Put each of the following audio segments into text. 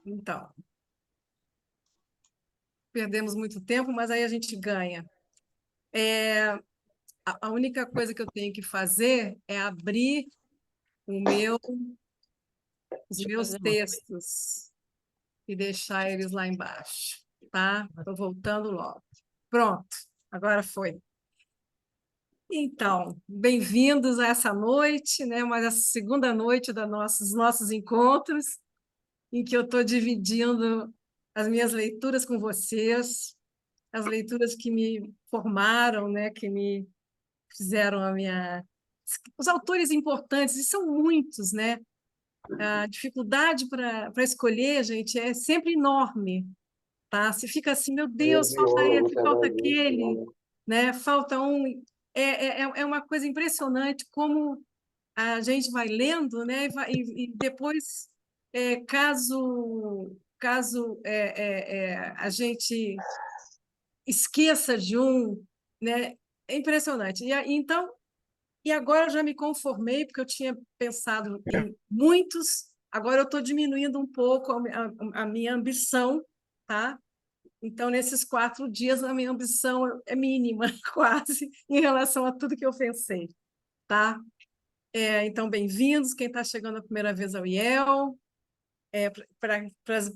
Então, perdemos muito tempo, mas aí a gente ganha. A única coisa que eu tenho que fazer é abrir os Deixa eu meus fazer uma. textos e deixar eles lá embaixo, tá? Estou voltando logo. Pronto, agora foi. Então, bem-vindos a essa noite, né? Mas essa segunda noite dos nossos encontros, em que eu estou dividindo as minhas leituras com vocês, as leituras que me formaram, né? Que me fizeram a minha... Os autores importantes, e são muitos, né? A dificuldade para escolher, gente, é sempre enorme, tá? Você fica assim, meu Deus, falta esse, falta aquele, né? Falta um. É uma coisa impressionante como a gente vai lendo, né? E depois, caso a gente esqueça de um, né? É impressionante. Então, e agora eu já me conformei, porque eu tinha pensado em muitos, agora eu estou diminuindo um pouco a minha ambição, tá? Então, nesses 4 dias, a minha ambição é mínima, quase, em relação a tudo que eu pensei, tá? Então, bem-vindos, quem está chegando a primeira vez ao IEL, para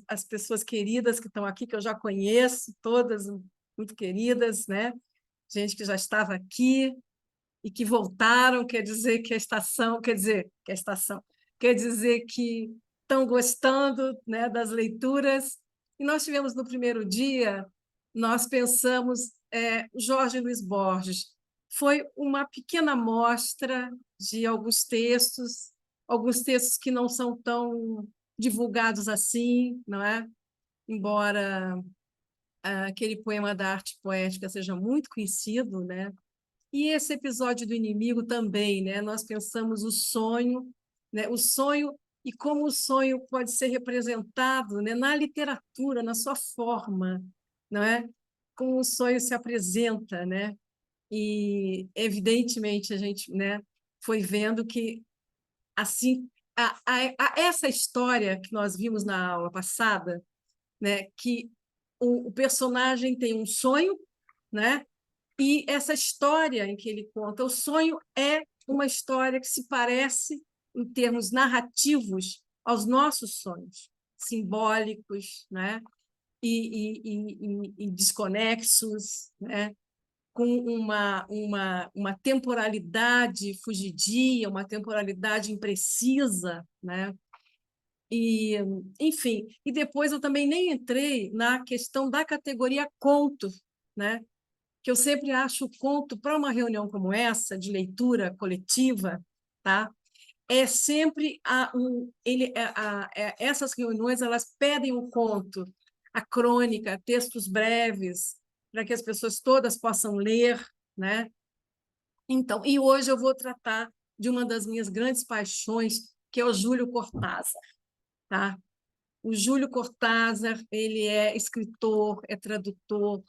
as pessoas queridas que estão aqui, que eu já conheço, todas muito queridas, né? Gente que já estava aqui, e que voltaram, quer dizer que a estação, quer dizer que estão gostando, né, das leituras. E nós tivemos no primeiro dia, nós pensamos, Jorge Luiz Borges. Foi uma pequena amostra de alguns textos que não são tão divulgados assim, não é? Embora aquele poema da arte poética seja muito conhecido, né? E esse episódio do inimigo também, né? Nós pensamos o sonho, né? O sonho e como o sonho pode ser representado, né? Na literatura, na sua forma, não é? Como o sonho se apresenta, né? E evidentemente a gente, né? Foi vendo que assim essa história que nós vimos na aula passada, né? Que o personagem tem um sonho, né? E essa história em que ele conta, o sonho é uma história que se parece, em termos narrativos, aos nossos sonhos, simbólicos, né? E desconexos, né? Com uma temporalidade fugidia, uma temporalidade imprecisa, né? E, enfim, e depois eu também nem entrei na questão da categoria conto, né? Que eu sempre acho o conto para uma reunião como essa, de leitura coletiva, tá? É sempre essas reuniões elas pedem um conto, a crônica, textos breves, para que as pessoas todas possam ler, né? Então, e hoje eu vou tratar de uma das minhas grandes paixões, que é o Júlio Cortázar, tá? O Júlio Cortázar, ele é escritor, é tradutor,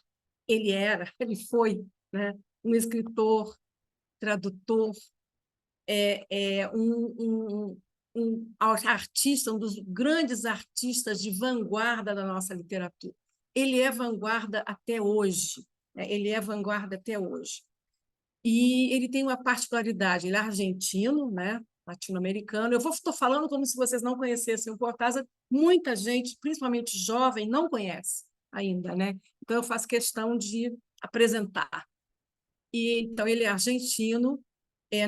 ele foi, né, um escritor, tradutor, um artista, um dos grandes artistas de vanguarda da nossa literatura. Ele é vanguarda até hoje, né? Ele é vanguarda até hoje. E ele tem uma particularidade, ele é argentino, né? Latino-americano. Eu estou falando como se vocês não conhecessem o Cortázar. Muita gente, principalmente jovem, não conhece ainda, né? Então eu faço questão de apresentar. E então ele é argentino,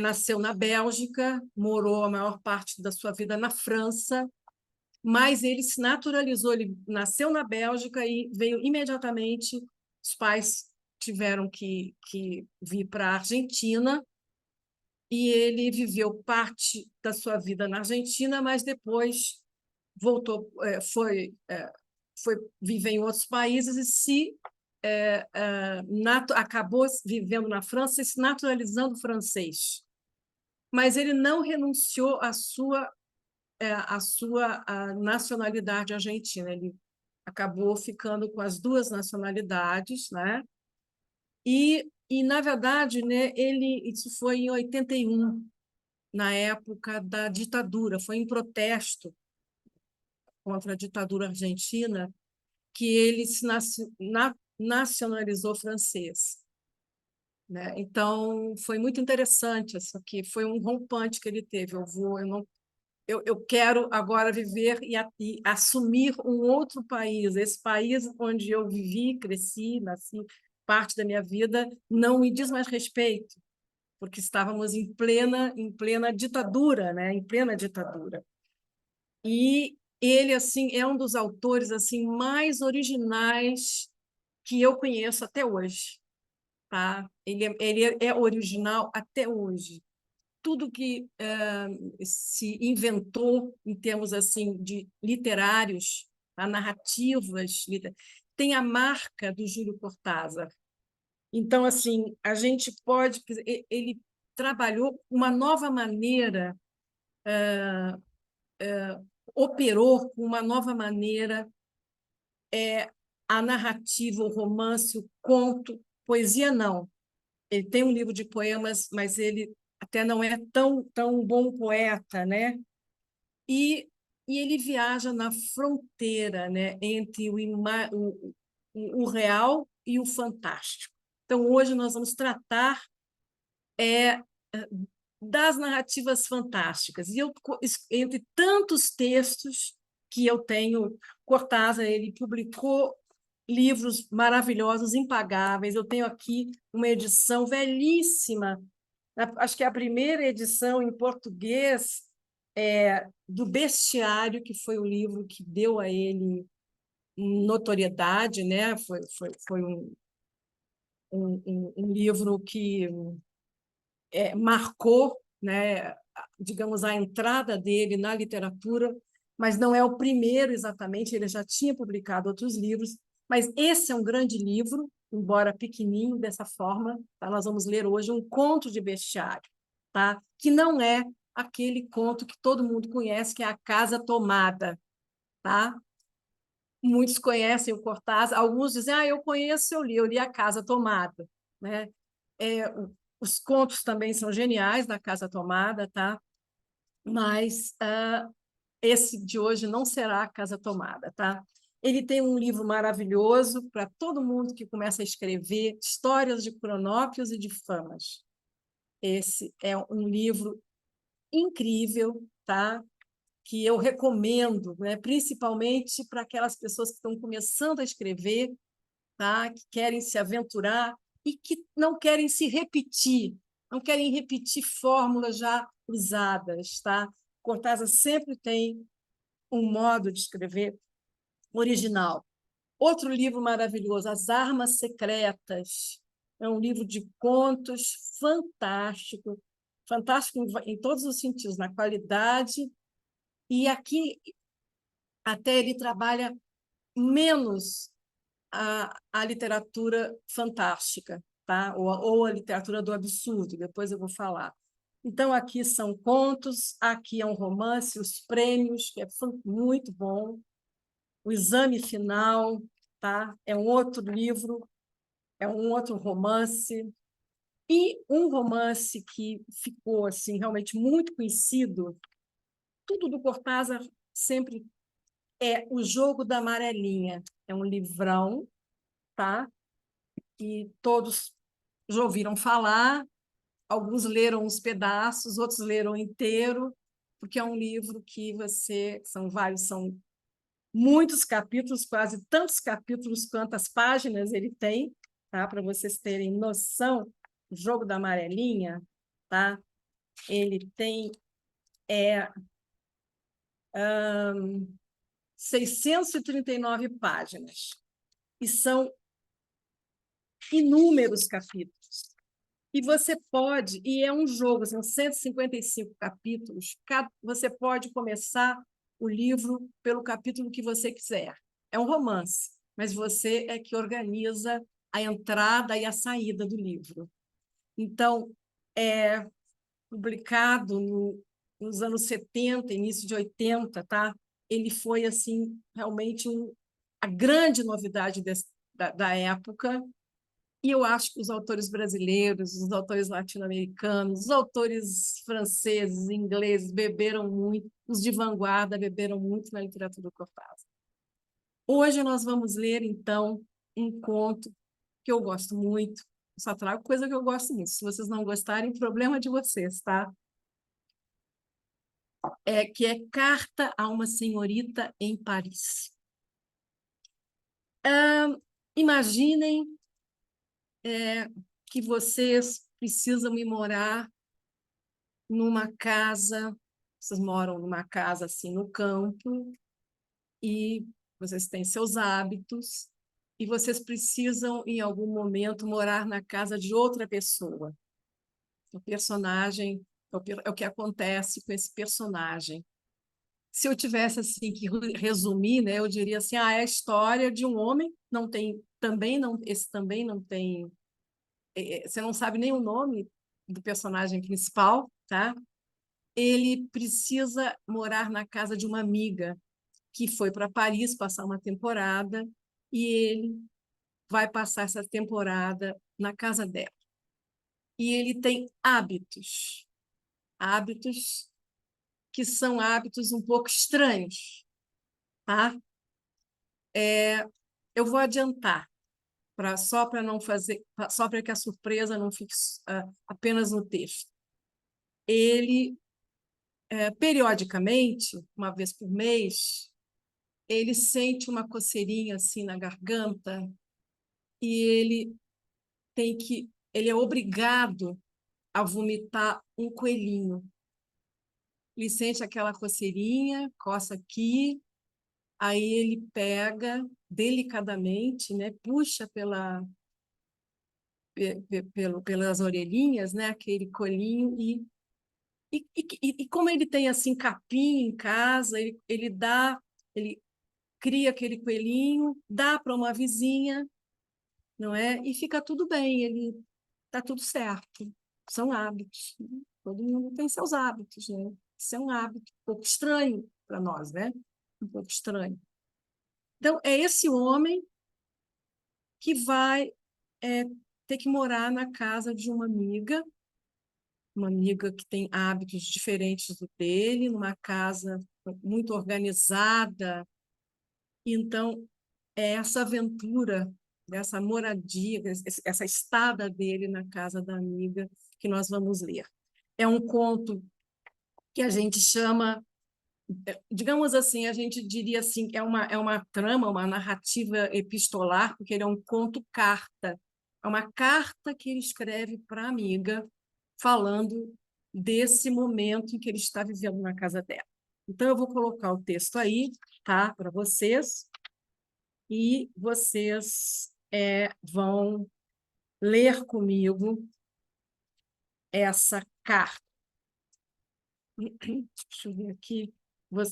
nasceu na Bélgica, morou a maior parte da sua vida na França, mas ele se naturalizou, ele nasceu na Bélgica e veio imediatamente. Os pais tiveram que vir para a Argentina e ele viveu parte da sua vida na Argentina, mas depois voltou, foi viver em outros países e acabou vivendo na França e se naturalizando francês. Mas ele não renunciou à sua nacionalidade argentina. Ele acabou ficando com as duas nacionalidades, né? Na verdade, né, isso foi em 81, na época da ditadura, foi em protesto contra a ditadura argentina, que ele nacionalizou francês, né? Então, foi muito interessante isso aqui, foi um rompante que ele teve. Eu quero agora viver e assumir um outro país. Esse país onde eu vivi, cresci, nasci, parte da minha vida, não me diz mais respeito, porque estávamos em plena ditadura, né? Em plena ditadura. E ele assim é um dos autores assim mais originais que eu conheço até hoje, tá? Ele é original até hoje. Tudo que se inventou em termos assim de literários, tá? Narrativas, tem a marca do Júlio Cortázar. Então, assim, a gente pode... Ele trabalhou uma nova maneira, operou com uma nova maneira a narrativa, o romance, o conto, poesia não. Ele tem um livro de poemas, mas ele até não é tão bom poeta, né? E ele viaja na fronteira, né, entre o real e o fantástico. Então, hoje nós vamos tratar é, das narrativas fantásticas. E eu, entre tantos textos que eu tenho, Cortázar, ele publicou livros maravilhosos, impagáveis. Eu tenho aqui uma edição velhíssima, acho que é a primeira edição em português do Bestiário, que foi o livro que deu a ele notoriedade, né? Foi um livro que marcou, né, digamos, a entrada dele na literatura, mas não é o primeiro exatamente, ele já tinha publicado outros livros, mas esse é um grande livro, embora pequenininho dessa forma, tá? Nós vamos ler hoje um conto de bestiário, tá? Que não é aquele conto que todo mundo conhece, que é A Casa Tomada, tá? Muitos conhecem o Cortázar, alguns dizem, eu conheço, eu li A Casa Tomada, né? É, os contos também são geniais na Casa Tomada, tá? Mas esse de hoje não será A Casa Tomada, tá? Ele tem um livro maravilhoso para todo mundo que começa a escrever histórias de cronópios e de famas. Esse é um livro incrível, tá? Que eu recomendo, né? Principalmente para aquelas pessoas que estão começando a escrever, tá? Que querem se aventurar e que não querem se repetir, não querem repetir fórmulas já usadas. Tá? Cortázar sempre tem um modo de escrever original. Outro livro maravilhoso, As Armas Secretas, é um livro de contos fantástico, fantástico em todos os sentidos, na qualidade, e aqui até ele trabalha menos a literatura fantástica, tá? Ou a literatura do absurdo, depois eu vou falar. Então, aqui são contos, aqui é um romance, Os Prêmios, que é muito bom, O Exame Final, tá? É um outro livro, é um outro romance, e um romance que ficou assim realmente muito conhecido, tudo do Cortázar sempre é O Jogo da Amarelinha, é um livrão, tá? Que todos já ouviram falar, alguns leram uns pedaços, outros leram inteiro, porque é um livro que são muitos capítulos, quase tantos capítulos quantas páginas ele tem, tá? Para vocês terem noção, o Jogo da Amarelinha, tá? Ele tem 639 páginas e são inúmeros capítulos. E você pode, e é um jogo, são 155 capítulos, você pode começar o livro pelo capítulo que você quiser. É um romance, mas você é que organiza a entrada e a saída do livro. Então, é publicado nos anos 70, início de 80, tá? Ele foi assim realmente a grande novidade da época, E eu acho que os autores brasileiros, os autores latino-americanos, os autores franceses, ingleses beberam muito, os de vanguarda beberam muito na literatura do Cortázar. Hoje nós vamos ler, então, um conto que eu gosto muito. Só trago coisa que eu gosto muito. Se vocês não gostarem, problema de vocês, tá? Que é Carta a uma Senhorita em Paris. Imaginem que vocês precisam ir morar numa casa, vocês moram numa casa assim no campo, e vocês têm seus hábitos, e vocês precisam, em algum momento, morar na casa de outra pessoa. O personagem é o que acontece com esse personagem. Se eu tivesse assim que resumir, né, eu diria assim, é a história de um homem, não tem, também não, esse também não tem, você não sabe nem o nome do personagem principal, tá? Ele precisa morar na casa de uma amiga que foi para Paris passar uma temporada e ele vai passar essa temporada na casa dela. E ele tem hábitos que são hábitos um pouco estranhos, tá? Eu vou adiantar, só para não fazer, só para que a surpresa não fique apenas no texto. Ele, periodicamente, uma vez por mês, ele sente uma coceirinha assim na garganta e ele é obrigado a vomitar um coelhinho. Ele sente aquela coceirinha, coça aqui, aí ele pega delicadamente, né, puxa pelas orelhinhas, né, aquele coelhinho e como ele tem assim capim em casa, ele cria aquele coelhinho, dá para uma vizinha, não é? E fica tudo bem, ele está tudo certo. São hábitos, né? Todo mundo tem seus hábitos, né? Isso é um hábito um pouco estranho para nós, né? Um pouco estranho. Então, é esse homem que vai ter que morar na casa de uma amiga que tem hábitos diferentes do dele, numa casa muito organizada. Então, é essa aventura, dessa moradia, essa estada dele na casa da amiga que nós vamos ler. É um conto que a gente chama, digamos assim, a gente diria assim, é uma trama, uma narrativa epistolar, porque ele é um conto-carta. É uma carta que ele escreve para a amiga, falando desse momento em que ele está vivendo na casa dela. Então, eu vou colocar o texto aí, tá, para vocês, e vocês vão ler comigo essa carta. Deixa eu ver aqui.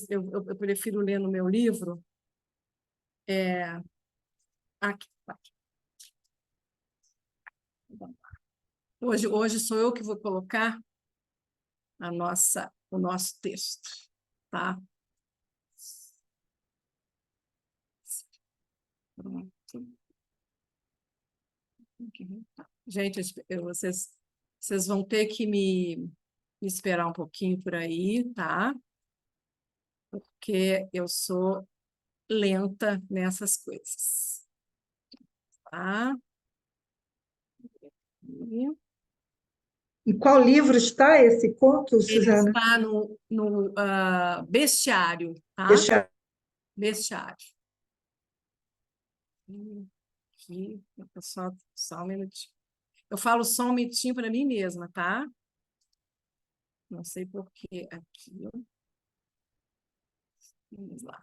Eu prefiro ler no meu livro. Aqui, aqui. Hoje sou eu que vou colocar o nosso texto, tá? Pronto. Gente, vocês vão ter que me esperar um pouquinho por aí, tá? Porque eu sou lenta nessas coisas, tá? Em qual livro está esse conto, Ele Suzana? está no bestiário, tá? Deixa... Bestiário. Aqui, só um minutinho. Eu falo só um minutinho para mim mesma, tá? Não sei por que aqui. Vamos lá.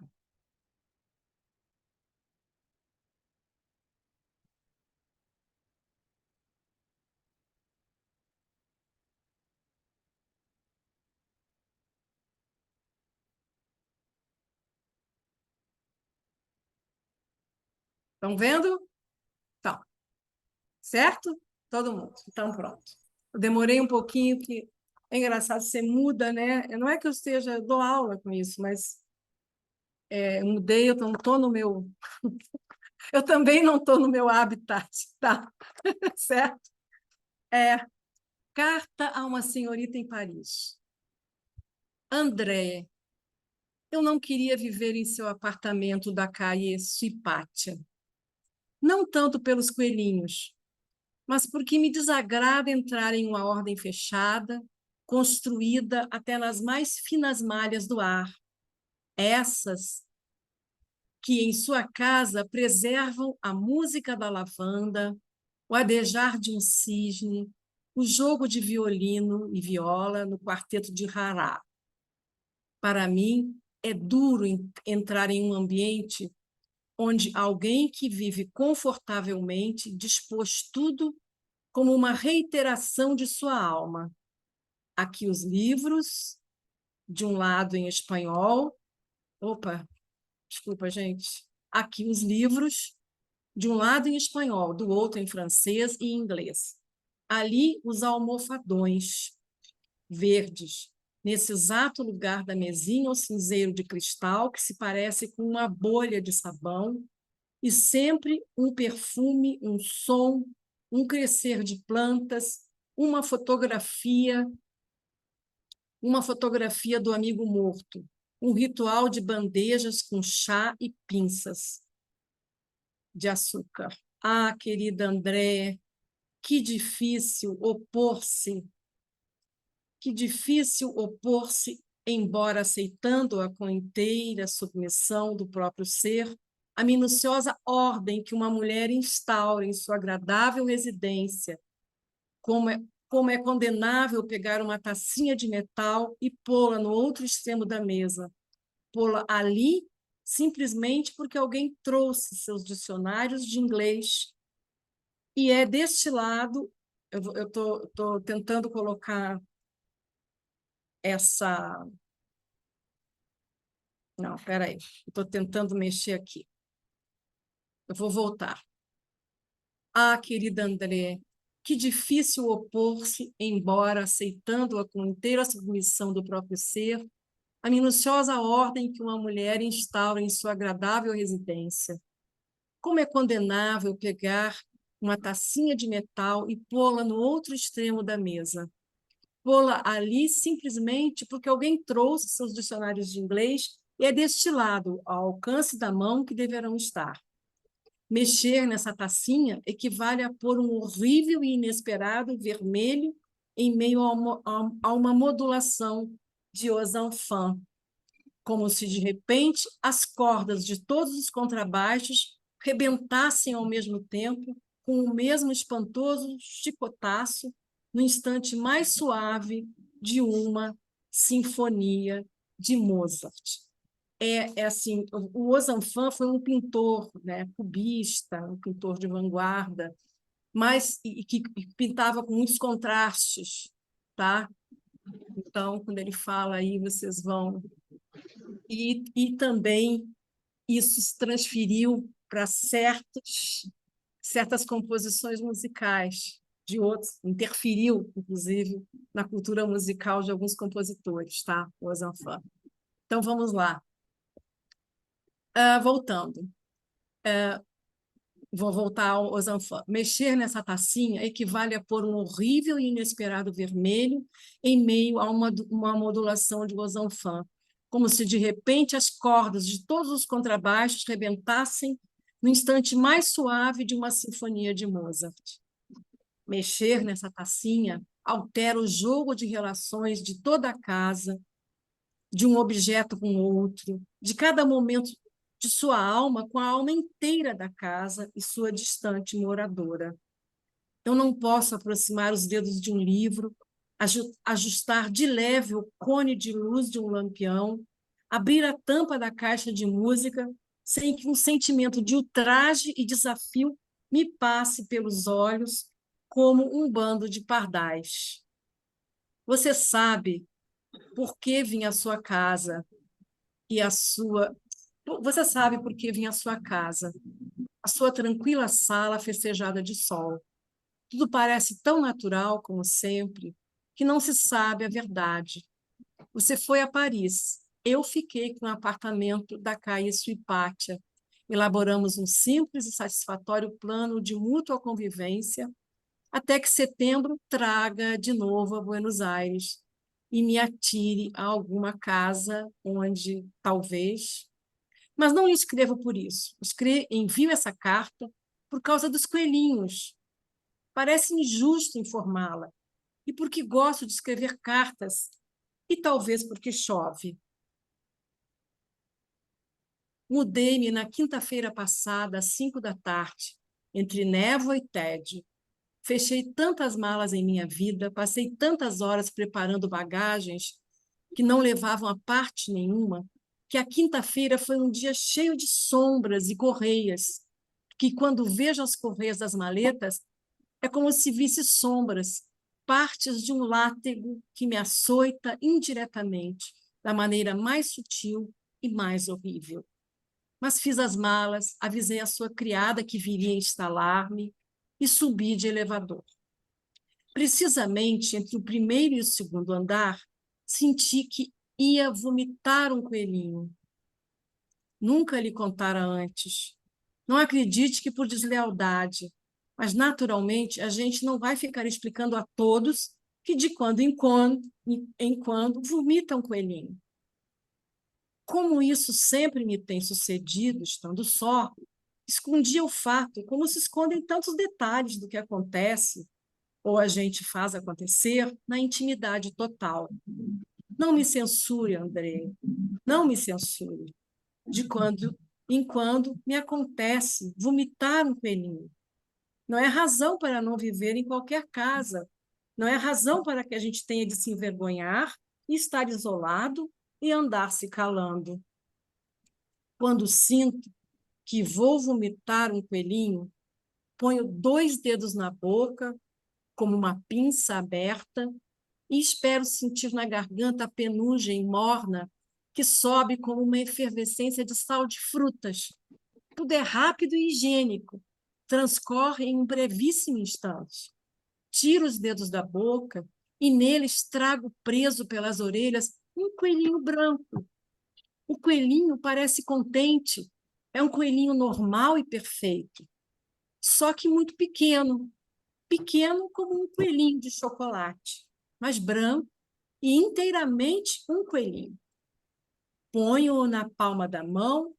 Estão vendo? Então, certo? Todo mundo. Então, pronto. Eu demorei um pouquinho, que é engraçado, você muda, né? Não é que eu dou aula com isso, mas eu mudei, eu estou no meu Eu também não estou no meu habitat, tá? Certo? Carta a uma senhorita em Paris. André, eu não queria viver em seu apartamento da Calle Suipatia. Não tanto pelos coelhinhos, mas porque me desagrada entrar em uma ordem fechada, construída até nas mais finas malhas do ar. Essas que em sua casa preservam a música da lavanda, o adejar de um cisne, o jogo de violino e viola no quarteto de Hará. Para mim, é duro entrar em um ambiente onde alguém que vive confortavelmente dispôs tudo como uma reiteração de sua alma. Aqui os livros, de um lado em espanhol. Opa, desculpa, gente. Aqui os livros, de um lado em espanhol, do outro em francês e inglês. Ali os almofadões verdes, nesse exato lugar da mesinha ou cinzeiro de cristal que se parece com uma bolha de sabão, e sempre um perfume, um som, um crescer de plantas, uma fotografia do amigo morto, um ritual de bandejas com chá e pinças de açúcar. Ah, querida André, que difícil opor-se, embora aceitando-a com inteira submissão do próprio ser, a minuciosa ordem que uma mulher instaura em sua agradável residência, como é condenável pegar uma tacinha de metal e pô-la no outro extremo da mesa, pô-la ali simplesmente porque alguém trouxe seus dicionários de inglês. E é deste lado, eu estou tentando colocar essa. Não, espera aí, estou tentando mexer aqui. Eu vou voltar. Ah, querida André, que difícil opor-se, embora aceitando-a com inteira submissão do próprio ser, a minuciosa ordem que uma mulher instaura em sua agradável residência. Como é condenável pegar uma tacinha de metal e pô-la no outro extremo da mesa. Pô-la ali simplesmente porque alguém trouxe seus dicionários de inglês e é deste lado, ao alcance da mão, que deverão estar. Mexer nessa tacinha equivale a pôr um horrível e inesperado vermelho em meio a uma modulação de Osanfan, como se de repente as cordas de todos os contrabaixos rebentassem ao mesmo tempo com o mesmo espantoso chicotaço no instante mais suave de uma sinfonia de Mozart. É assim, o Ozanfan foi um pintor, né, cubista, um pintor de vanguarda, mas que pintava com muitos contrastes, tá? Então, quando ele fala aí, vocês vão e também isso se transferiu para certas composições musicais de outros, interferiu, inclusive, na cultura musical de alguns compositores, tá? O Ozanfan. Então, vamos lá. Voltando. Vou voltar ao Ozanfan. Mexer nessa tacinha equivale a pôr um horrível e inesperado vermelho em meio a uma modulação de Ozanfan, como se de repente as cordas de todos os contrabaixos rebentassem no instante mais suave de uma sinfonia de Mozart. Mexer nessa tacinha altera o jogo de relações de toda a casa, de um objeto com outro, de cada momento de sua alma com a alma inteira da casa e sua distante moradora. Eu não posso aproximar os dedos de um livro, ajustar de leve o cone de luz de um lampião, abrir a tampa da caixa de música, sem que um sentimento de ultraje e desafio me passe pelos olhos como um bando de pardais. Você sabe por que vim à sua casa e a sua. Você sabe por que vim à sua casa, a sua tranquila sala festejada de sol. Tudo parece tão natural como sempre, que não se sabe a verdade. Você foi a Paris. Eu fiquei com o apartamento da Calle Suipatia. Elaboramos um simples e satisfatório plano de mútua convivência, até que setembro traga de novo a Buenos Aires e me atire a alguma casa onde, talvez... Mas não lhe escrevo por isso. Envio essa carta por causa dos coelhinhos. Parece injusto informá-la, e porque gosto de escrever cartas, e talvez porque chove. Mudei-me na quinta-feira passada, às 5 da tarde, entre névoa e tédio. Fechei tantas malas em minha vida, passei tantas horas preparando bagagens que não levavam a parte nenhuma, que a quinta-feira foi um dia cheio de sombras e correias, que quando vejo as correias das maletas, é como se visse sombras, partes de um látego que me açoita indiretamente, da maneira mais sutil e mais horrível. Mas fiz as malas, avisei a sua criada que viria instalar-me e subi de elevador. Precisamente entre o primeiro e o segundo andar, senti que ia vomitar um coelhinho. Nunca lhe contara antes. Não acredite que por deslealdade, mas naturalmente a gente não vai ficar explicando a todos que de quando em quando vomita um coelhinho. Como isso sempre me tem sucedido, estando só, escondia o fato, como se escondem tantos detalhes do que acontece ou a gente faz acontecer na intimidade total. Não me censure, André, não me censure. De quando em quando me acontece vomitar um coelhinho. Não é razão para não viver em qualquer casa. Não é razão para que a gente tenha de se envergonhar e estar isolado e andar se calando. Quando sinto que vou vomitar um coelhinho, ponho 2 dedos na boca, como uma pinça aberta, e espero sentir na garganta a penugem morna que sobe como uma efervescência de sal de frutas. Tudo é rápido e higiênico, transcorre em um brevíssimo instante. Tiro os dedos da boca e neles trago preso pelas orelhas um coelhinho branco. O coelhinho parece contente, é um coelhinho normal e perfeito, só que muito pequeno, pequeno como um coelhinho de chocolate, mas branco e inteiramente um coelhinho. Ponho-o na palma da mão,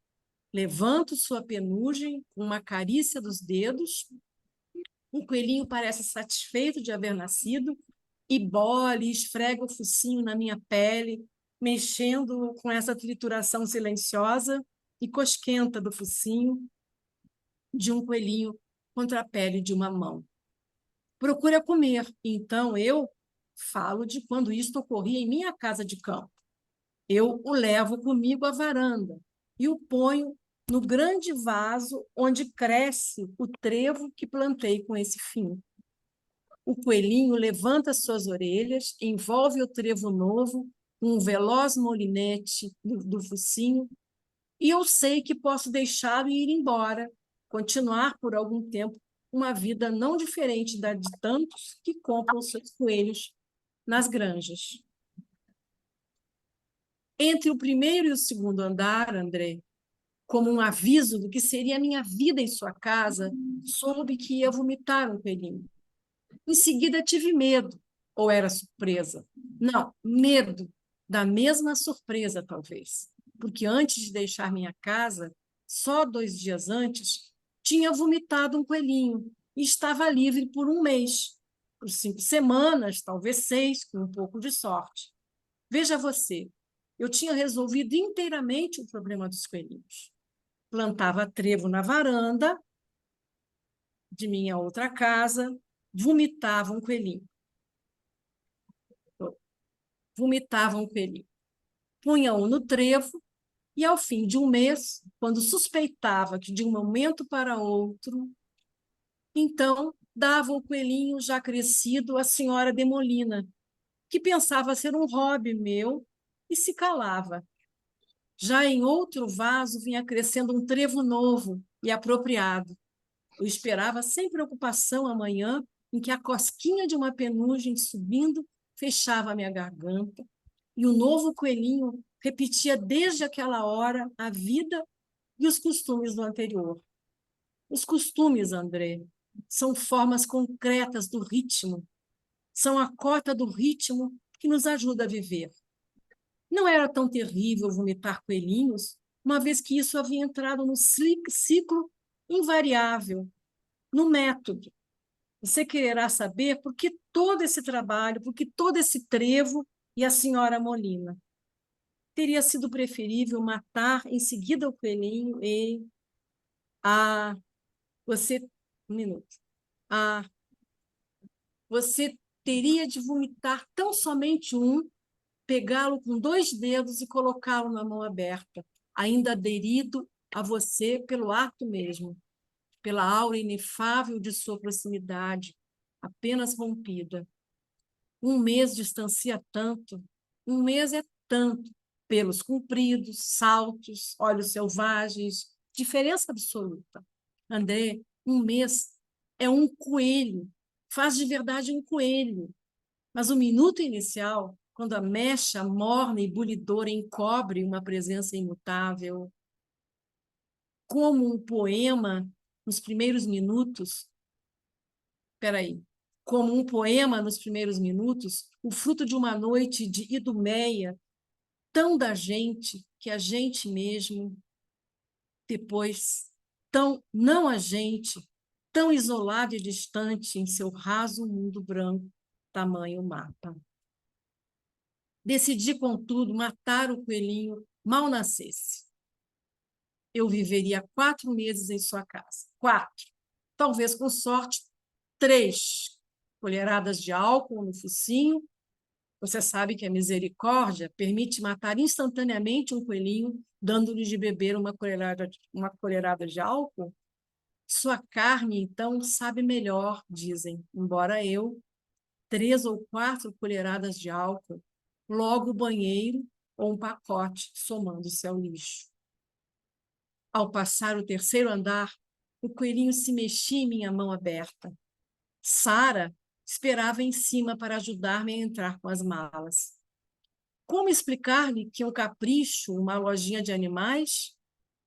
levanto sua penugem com uma carícia dos dedos. O coelhinho parece satisfeito de haver nascido e bola e esfrega o focinho na minha pele, mexendo com essa trituração silenciosa e cosquenta do focinho de um coelhinho contra a pele de uma mão. Procura comer, então eu falo de quando isto ocorria em minha casa de campo. Eu o levo comigo à varanda e o ponho no grande vaso onde cresce o trevo que plantei com esse fim. O coelhinho levanta suas orelhas, envolve o trevo novo com um veloz molinete do focinho, e eu sei que posso deixá-lo ir embora, continuar por algum tempo uma vida não diferente da de tantos que compram seus coelhos nas granjas. Entre o primeiro e o segundo andar, André, como um aviso do que seria a minha vida em sua casa, soube que ia vomitar um coelhinho. Em seguida tive medo, ou era surpresa? Não, medo, da mesma surpresa, talvez. Porque antes de deixar minha casa, só 2 dias antes, tinha vomitado um coelhinho e estava livre por um mês, por 5 semanas, talvez 6, com um pouco de sorte. Veja você, eu tinha resolvido inteiramente o problema dos coelhinhos. Plantava trevo na varanda de minha outra casa, vomitava um coelhinho. Vomitava um coelhinho. Punha-o no trevo e, ao fim de um mês, quando suspeitava que de um momento para outro, então dava o coelhinho já crescido à senhora Demolina, que pensava ser um hobby meu e se calava. Já em outro vaso vinha crescendo um trevo novo e apropriado. Eu esperava sem preocupação a manhã em que a cosquinha de uma penugem subindo fechava a minha garganta e o novo coelhinho repetia desde aquela hora a vida E os costumes do anterior? Os costumes, André, são formas concretas do ritmo, são a cota do ritmo que nos ajuda a viver. Não era tão terrível vomitar coelhinhos, uma vez que isso havia entrado no ciclo invariável, no método. Você quererá saber por que todo esse trabalho, por que todo esse trevo e a senhora Molina. Teria sido preferível matar em seguida o coelhinho e... Ah, você... Um minuto. Ah, você teria de vomitar tão somente um, pegá-lo com 2 dedos e colocá-lo na mão aberta, ainda aderido a você pelo ato mesmo, pela aura inefável de sua proximidade, apenas rompida. 1 mês distancia tanto, 1 mês é tanto, pelos compridos, saltos, olhos selvagens, diferença absoluta. André, 1 mês é um coelho, faz de verdade um coelho, mas o minuto inicial, quando a mecha morna e bulidora encobre uma presença imutável, como um poema nos primeiros minutos, peraí, como um poema nos primeiros minutos, o fruto de uma noite de idumeia, tão da gente que a gente mesmo, depois, tão não a gente, tão isolado e distante em seu raso mundo branco, tamanho mapa. Decidi, contudo, matar o coelhinho mal nascesse. Eu viveria 4 meses em sua casa. 4. Talvez, com sorte, 3 colheradas de álcool no focinho. Você sabe que a misericórdia permite matar instantaneamente um coelhinho, dando-lhe de beber uma colherada de álcool? Sua carne, então, sabe melhor, dizem, embora eu, 3 ou 4 colheradas de álcool, logo o banheiro ou um pacote somando-se ao lixo. Ao passar o 3º andar, o coelhinho se mexia em minha mão aberta. Sara esperava em cima para ajudar-me a entrar com as malas. Como explicar-lhe que um capricho, uma lojinha de animais?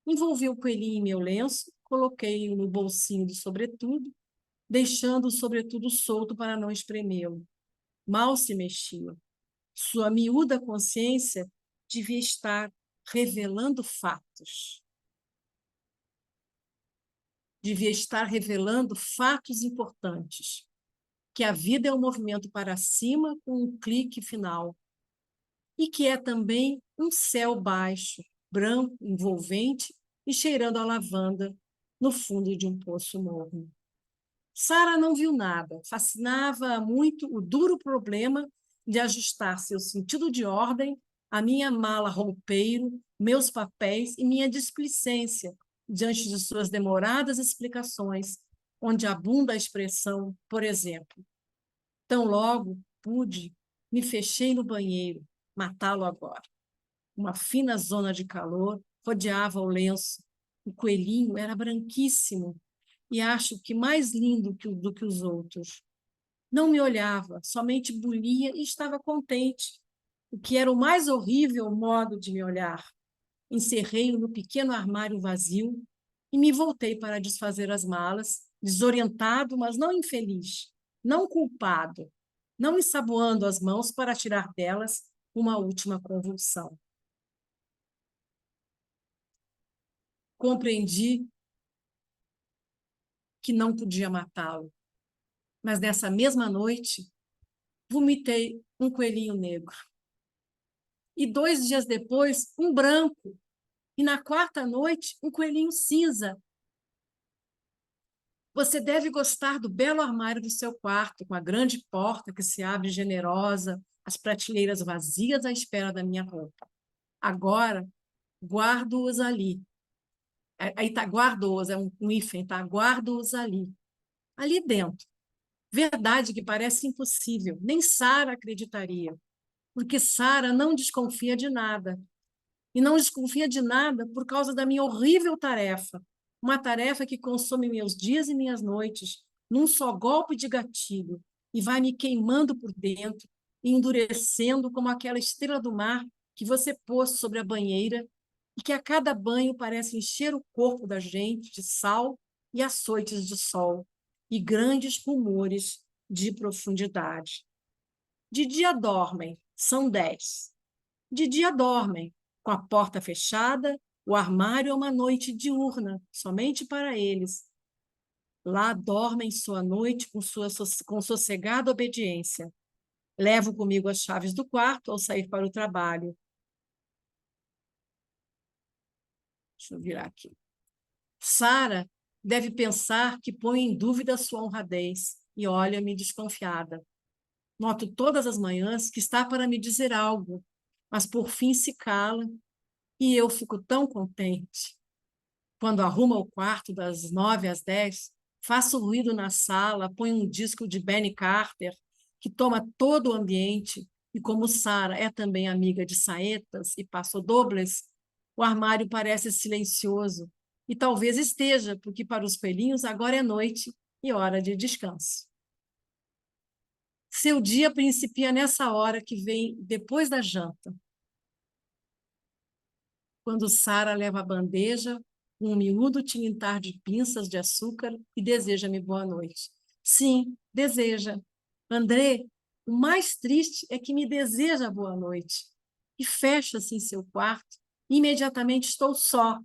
Envolvi o coelhinho em meu lenço, coloquei-o no bolsinho do sobretudo, deixando o sobretudo solto para não espremê-lo. Mal se mexia. Sua miúda consciência devia estar revelando fatos. Devia estar revelando fatos importantes. Que a vida é um movimento para cima com um clique final. E que é também um céu baixo, branco, envolvente e cheirando a lavanda no fundo de um poço morno. Sara não viu nada. Fascinava muito o duro problema de ajustar seu sentido de ordem à minha mala roupeiro, meus papéis e minha displicência diante de suas demoradas explicações, onde abunda a expressão, por exemplo. Tão logo pude, me fechei no banheiro, matá-lo agora. Uma fina zona de calor rodeava o lenço. O coelhinho era branquíssimo e acho que mais lindo do que os outros. Não me olhava, somente bulia e estava contente, o que era o mais horrível modo de me olhar. Encerrei-o no pequeno armário vazio e me voltei para desfazer as malas, desorientado, mas não infeliz, não culpado, não ensaboando as mãos para tirar delas uma última convulsão. Compreendi que não podia matá-lo, mas nessa mesma noite vomitei um coelhinho negro. E 2 dias depois, um branco. E na 4ª noite, um coelhinho cinza. Você deve gostar do belo armário do seu quarto, com a grande porta que se abre generosa, as prateleiras vazias à espera da minha roupa. Agora, guardo-os ali. Aí está, guardo-os, é um hífen, tá? Guardo-os ali. Ali dentro. Verdade que parece impossível. Nem Sara acreditaria. Porque Sara não desconfia de nada. E não desconfia de nada por causa da minha horrível tarefa. Uma tarefa que consome meus dias e minhas noites num só golpe de gatilho e vai me queimando por dentro e endurecendo como aquela estrela do mar que você pôs sobre a banheira e que a cada banho parece encher o corpo da gente de sal e açoites de sol e grandes rumores de profundidade. De dia dormem, são 10. De dia dormem, com a porta fechada, o armário é uma noite diurna, somente para eles. Lá dormem sua noite com sossegada obediência. Levo comigo as chaves do quarto ao sair para o trabalho. Deixa eu virar aqui. Sara deve pensar que põe em dúvida sua honradez e olha-me desconfiada. Noto todas as manhãs que está para me dizer algo, mas por fim se cala e eu fico tão contente. Quando arruma o quarto das 9 às 10, faço ruído na sala, ponho um disco de Benny Carter, que toma todo o ambiente, e como Sara é também amiga de saetas e passodobles, o armário parece silencioso, e talvez esteja, porque para os pelinhos agora é noite e hora de descanso. Seu dia principia nessa hora que vem depois da janta, quando Sara leva a bandeja, um miúdo tilintar de pinças de açúcar e deseja-me boa noite. Sim, deseja. André, o mais triste é que me deseja boa noite. E fecha-se em seu quarto. Imediatamente estou só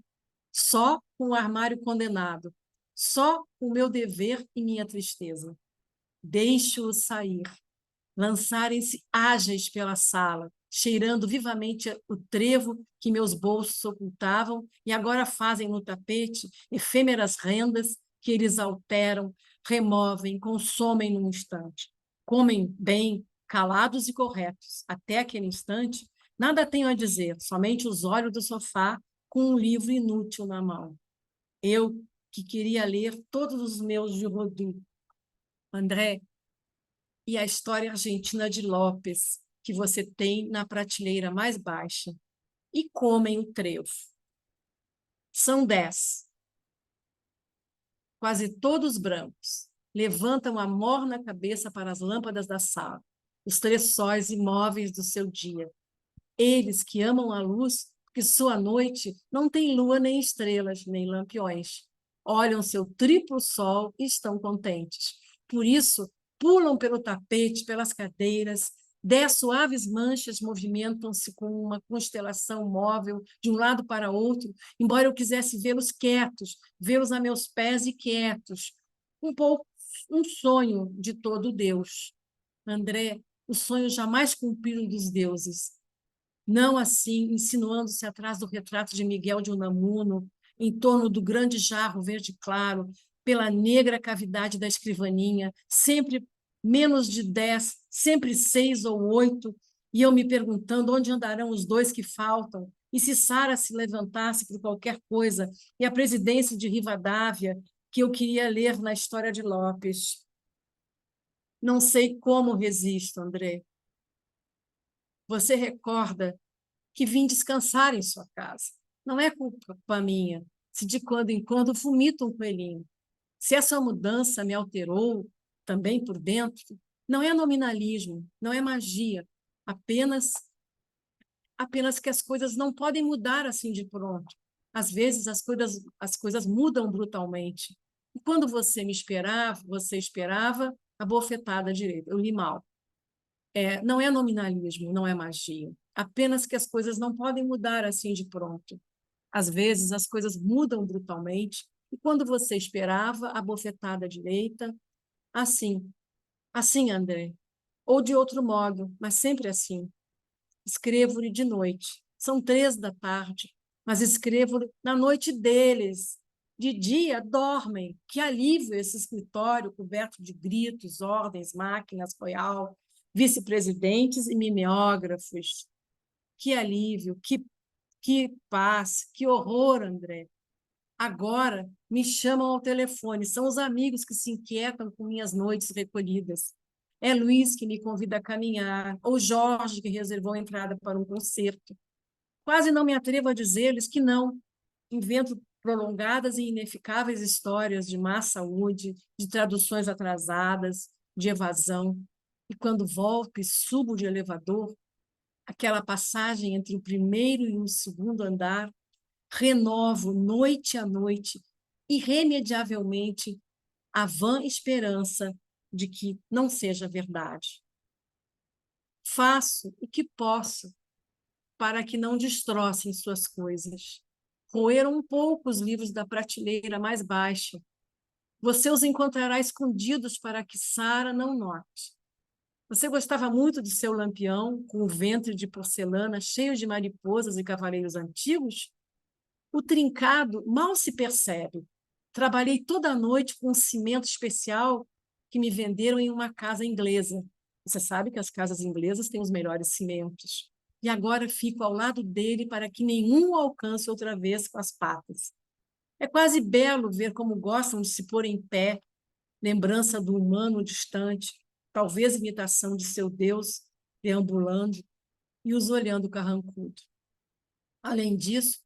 com o armário condenado, só com o meu dever e minha tristeza. Deixo-o sair, lançarem-se ágeis pela sala, cheirando vivamente o trevo que meus bolsos ocultavam e agora fazem no tapete efêmeras rendas que eles alteram, removem, consomem num instante. Comem bem, calados e corretos. Até aquele instante, nada tenho a dizer, somente os olhos do sofá com um livro inútil na mão. Eu, que queria ler todos os meus de Rodin. André, e a história argentina de Lopes, que você tem na prateleira mais baixa, e comem o trevo. São 10, quase todos brancos. Levantam a morna cabeça para as lâmpadas da sala, os 3 sóis imóveis do seu dia. Eles que amam a luz, porque sua noite não tem lua nem estrelas, nem lampiões. Olham seu triplo sol e estão contentes. Por isso, pulam pelo tapete, pelas cadeiras, 10 suaves manchas movimentam-se com uma constelação móvel de um lado para outro, embora eu quisesse vê-los quietos, vê-los a meus pés e quietos. Um pouco um sonho de todo Deus. André, o sonho jamais cumprido dos deuses. Não assim, insinuando-se atrás do retrato de Miguel de Unamuno, em torno do grande jarro verde claro, pela negra cavidade da escrivaninha, sempre menos de 10, sempre 6 ou 8, e eu me perguntando onde andarão os 2 que faltam, e se Sara se levantasse por qualquer coisa, e a presidência de Rivadavia, que eu queria ler na história de Lopes. Não sei como resisto, André. Você recorda que vim descansar em sua casa. Não é culpa minha se de quando em quando vomito um coelhinho. Se essa mudança me alterou também por dentro, não é nominalismo, não é magia, apenas que as coisas não podem mudar assim de pronto. Às vezes as coisas mudam brutalmente. E quando você esperava a bofetada direita. Eu li mal. Não é nominalismo, não é magia. Apenas que as coisas não podem mudar assim de pronto. Às vezes, as coisas mudam brutalmente, e quando você esperava a bofetada direita, assim, assim, André, ou de outro modo, mas sempre assim. Escrevo-lhe de noite. São 3 da tarde, mas escrevo-lhe na noite deles. De dia, dormem. Que alívio esse escritório coberto de gritos, ordens, máquinas, royal, vice-presidentes e mimeógrafos. Que alívio, que paz, que horror, André. Agora me chamam ao telefone, são os amigos que se inquietam com minhas noites recolhidas. É Luiz que me convida a caminhar, ou Jorge que reservou a entrada para um concerto. Quase não me atrevo a dizer-lhes que não. Invento prolongadas e ineficáveis histórias de má saúde, de traduções atrasadas, de evasão. E quando volto e subo de elevador, aquela passagem entre o primeiro e o segundo andar, renovo noite a noite, irremediavelmente, a vã esperança de que não seja verdade. Faço o que posso para que não destrocem suas coisas. Roeram um pouco os livros da prateleira mais baixa. Você os encontrará escondidos para que Sara não note. Você gostava muito do seu lampião, com o ventre de porcelana cheio de mariposas e cavaleiros antigos? O trincado mal se percebe. Trabalhei toda a noite com um cimento especial que me venderam em uma casa inglesa. Você sabe que as casas inglesas têm os melhores cimentos. E agora fico ao lado dele para que nenhum o alcance outra vez com as patas. É quase belo ver como gostam de se pôr em pé, lembrança do humano distante, talvez imitação de seu Deus deambulando e os olhando carrancudo. Além disso,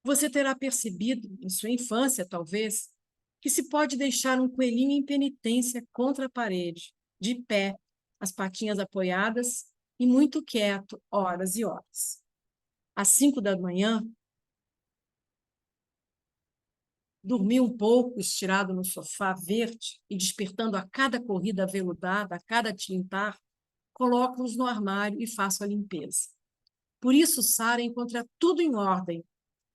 você terá percebido, em sua infância, talvez, que se pode deixar um coelhinho em penitência contra a parede, de pé, as patinhas apoiadas e muito quieto, horas e horas. Às 5 da manhã, dormi um pouco estirado no sofá verde e despertando a cada corrida aveludada, a cada tilintar, coloco-os no armário e faço a limpeza. Por isso, Sara encontra tudo em ordem,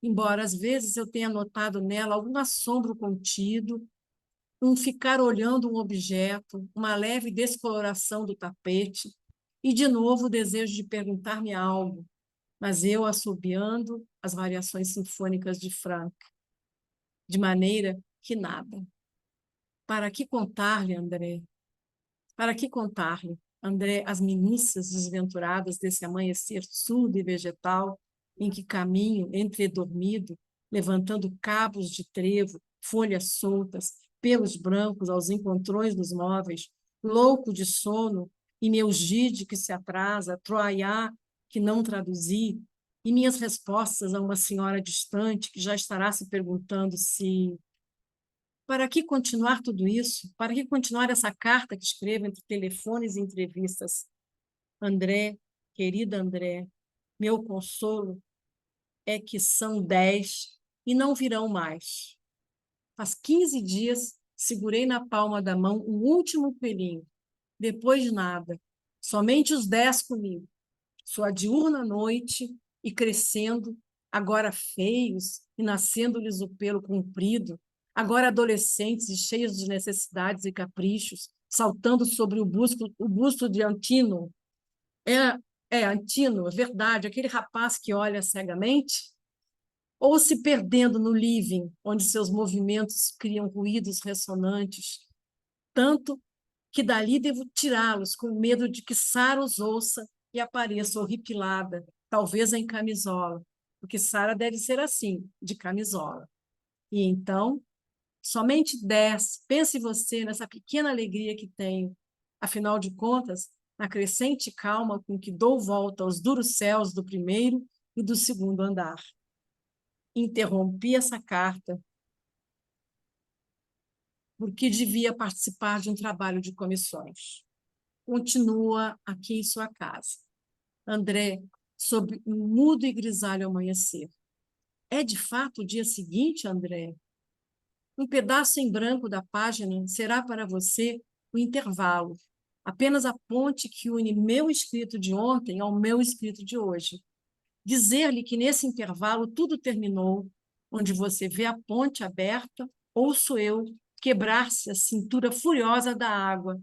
embora às vezes eu tenha notado nela algum assombro contido, um ficar olhando um objeto, uma leve descoloração do tapete, e de novo o desejo de perguntar-me algo, mas eu assobiando as variações sinfônicas de Franck, de maneira que nada. Para que contar-lhe, André? Para que contar-lhe, André, as minúcias desventuradas desse amanhecer surdo e vegetal em que caminho entredormido, levantando cabos de trevo, folhas soltas, pelos brancos aos encontrões dos móveis, louco de sono, e meu gide que se atrasa, troaiá que não traduzi, e minhas respostas a uma senhora distante que já estará se perguntando se para que continuar tudo isso? Para que continuar essa carta que escrevo entre telefones e entrevistas? André, querida André, meu consolo é que são 10 e não virão mais. Faz 15 dias segurei na palma da mão o último coelhinho. Depois de nada, somente os 10 comigo. Sua diurna noite e crescendo, agora feios e nascendo-lhes o pelo comprido, agora adolescentes e cheios de necessidades e caprichos, saltando sobre o busto de Antino. Antino, é verdade, aquele rapaz que olha cegamente, ou se perdendo no living, onde seus movimentos criam ruídos ressonantes, tanto que dali devo tirá-los com medo de que Sara os ouça e apareça horripilada, talvez em camisola, porque Sara deve ser assim, de camisola. E então, somente 10, pense você nessa pequena alegria que tenho. Afinal de contas, na crescente calma com que dou volta aos duros céus do primeiro e do segundo andar. Interrompi essa carta porque devia participar de um trabalho de comissões. Continua aqui em sua casa. André, sob um mudo e grisalho amanhecer. É de fato o dia seguinte, André? Um pedaço em branco da página será para você o intervalo, apenas a ponte que une meu escrito de ontem ao meu escrito de hoje. Dizer-lhe que nesse intervalo tudo terminou, onde você vê a ponte aberta, ouço eu quebrar-se a cintura furiosa da água.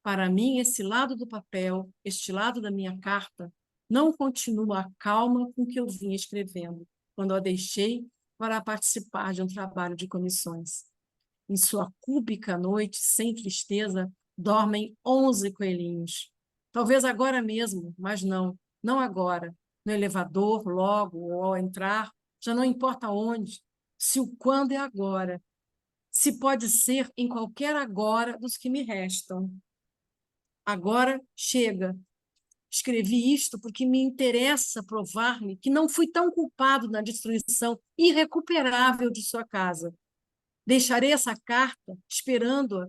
Para mim, esse lado do papel, este lado da minha carta, não continua a calma com que eu vinha escrevendo, quando a deixei para participar de um trabalho de comissões. Em sua cúbica noite, sem tristeza, dormem 11 coelhinhos. Talvez agora mesmo, mas não, não agora. No elevador, logo, ou ao entrar, já não importa onde, se o quando é agora, se pode ser em qualquer agora dos que me restam. Agora chega. Escrevi isto porque me interessa provar-lhe que não fui tão culpado na destruição irrecuperável de sua casa. Deixarei essa carta esperando-a.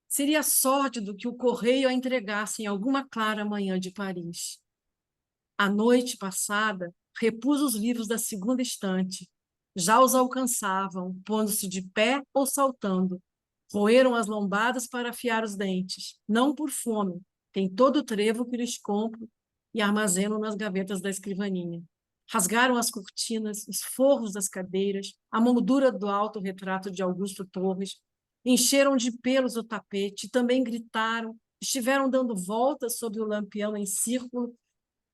Seria sórdido que o correio a entregasse em alguma clara manhã de Paris. A noite passada repus os livros da segunda estante. Já os alcançavam, pondo-se de pé ou saltando. Roeram as lombadas para afiar os dentes. Não por fome. Tem todo o trevo que lhes compro e armazeno nas gavetas da escrivaninha. Rasgaram as cortinas, os forros das cadeiras, a moldura do autorretrato de Augusto Torres, encheram de pelos o tapete, também gritaram, estiveram dando voltas sob o lampião em círculo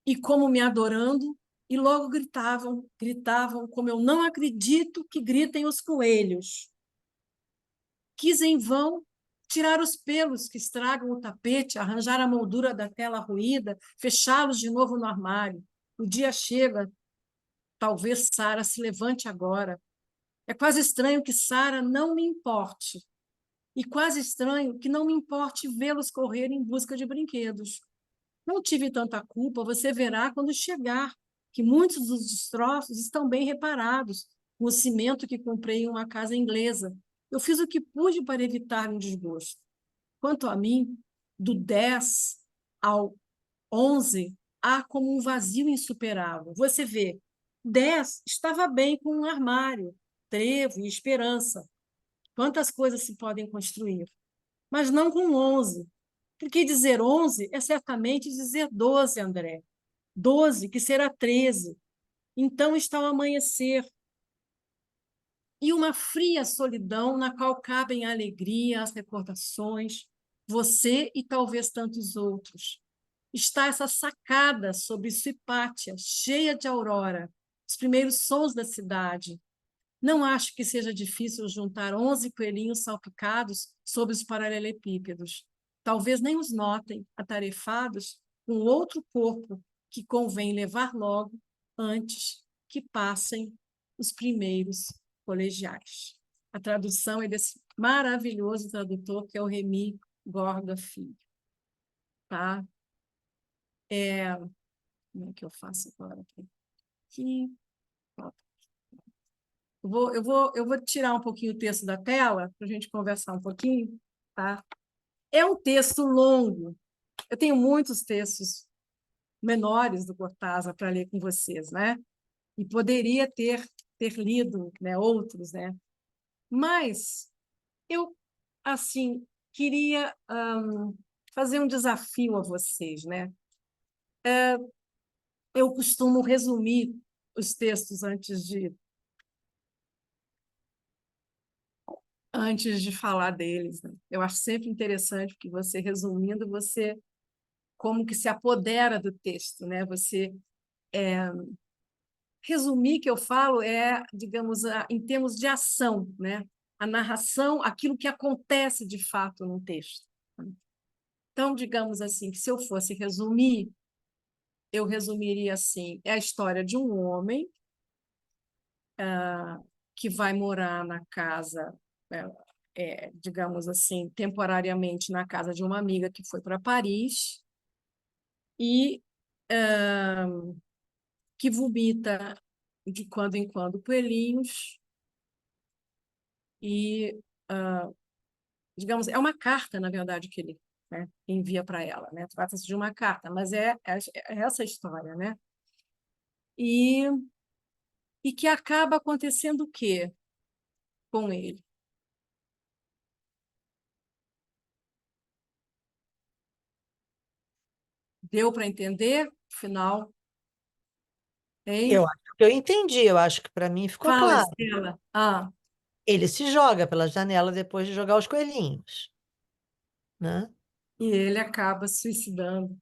e como me adorando, e logo gritavam como eu não acredito que gritem os coelhos. Quis em vão tirar os pelos que estragam o tapete, arranjar a moldura da tela ruída, fechá-los de novo no armário. O dia chega, talvez Sara se levante agora. É quase estranho que Sara não me importe. E quase estranho que não me importe vê-los correr em busca de brinquedos. Não tive tanta culpa, você verá quando chegar, que muitos dos destroços estão bem reparados, com o cimento que comprei em uma casa inglesa. Eu fiz o que pude para evitar um desgosto. Quanto a mim, do 10 ao 11, há como um vazio insuperável. Você vê, 10 estava bem com um armário, trevo e esperança. Quantas coisas se podem construir? Mas não com 11. Porque dizer 11 é certamente dizer 12, André. 12, que será 13. Então está o amanhecer. E uma fria solidão na qual cabem a alegria, as recordações, você e talvez tantos outros. Está essa sacada sobre Suipátia, cheia de aurora, os primeiros sons da cidade. Não acho que seja difícil juntar 11 coelhinhos salpicados sob os paralelepípedos. Talvez nem os notem, atarefados com outro corpo que convém levar logo antes que passem os primeiros colegiais. A tradução é desse maravilhoso tradutor que é o Remy Gorda Filho. Tá? Como é que eu faço agora? Aqui. Eu vou tirar um pouquinho o texto da tela para a gente conversar um pouquinho, tá? É um texto longo. Eu tenho muitos textos menores do Cortázar para ler com vocês, né? E poderia ter lido, né, outros, né? Mas eu assim queria fazer um desafio a vocês, né? Eu costumo resumir os textos antes de falar deles, né? Eu acho sempre interessante que você resumindo, você como que se apodera do texto, né? Você resumir que eu falo é, digamos, em termos de ação, né? A narração, aquilo que acontece de fato no texto. Então, digamos assim, que se eu fosse resumir, eu resumiria assim: é a história de um homem que vai morar na casa, digamos assim, temporariamente na casa de uma amiga que foi para Paris e que vomita de quando em quando coelhinhos e, digamos, é uma carta, na verdade, que ele, né, envia para ela, né? Trata-se de uma carta, mas é essa história, né? E, e que acaba acontecendo o quê com ele? Deu para entender? Final, Eu hein? acho que eu entendi, eu acho que para mim ficou Fala, claro. Estela. Ele se joga pela janela depois de jogar os coelhinhos, né? E ele acaba se suicidando.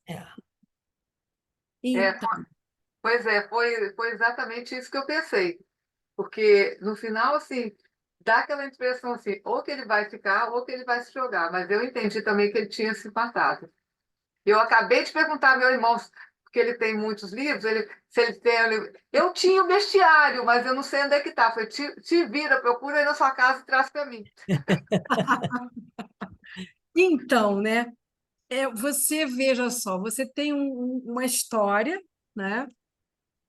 É. É, Então, pois é, foi exatamente isso que eu pensei. Porque no final, assim, dá aquela impressão assim, ou que ele vai ficar, ou que ele vai se jogar. Mas eu entendi também que ele tinha se matado. Eu acabei de perguntar ao meu irmão, porque ele tem muitos livros, se ele tem. Eu tinha o bestiário, mas eu não sei onde é que está. Falei, te vira, procura aí na sua casa e traz para mim. então, né? Você veja só, você tem uma história, né?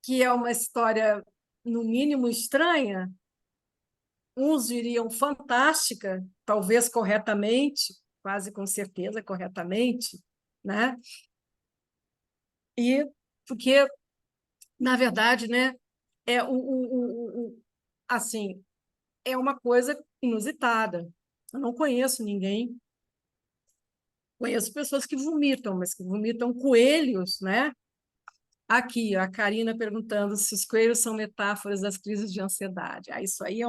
Que é uma história, no mínimo, estranha. Uns diriam fantástica, talvez corretamente, quase com certeza corretamente, né? E porque Na verdade, né, assim, é uma coisa inusitada. Eu não conheço ninguém. Conheço pessoas que vomitam, mas que vomitam coelhos, né? Aqui, a Karina perguntando se os coelhos são metáforas das crises de ansiedade. Isso aí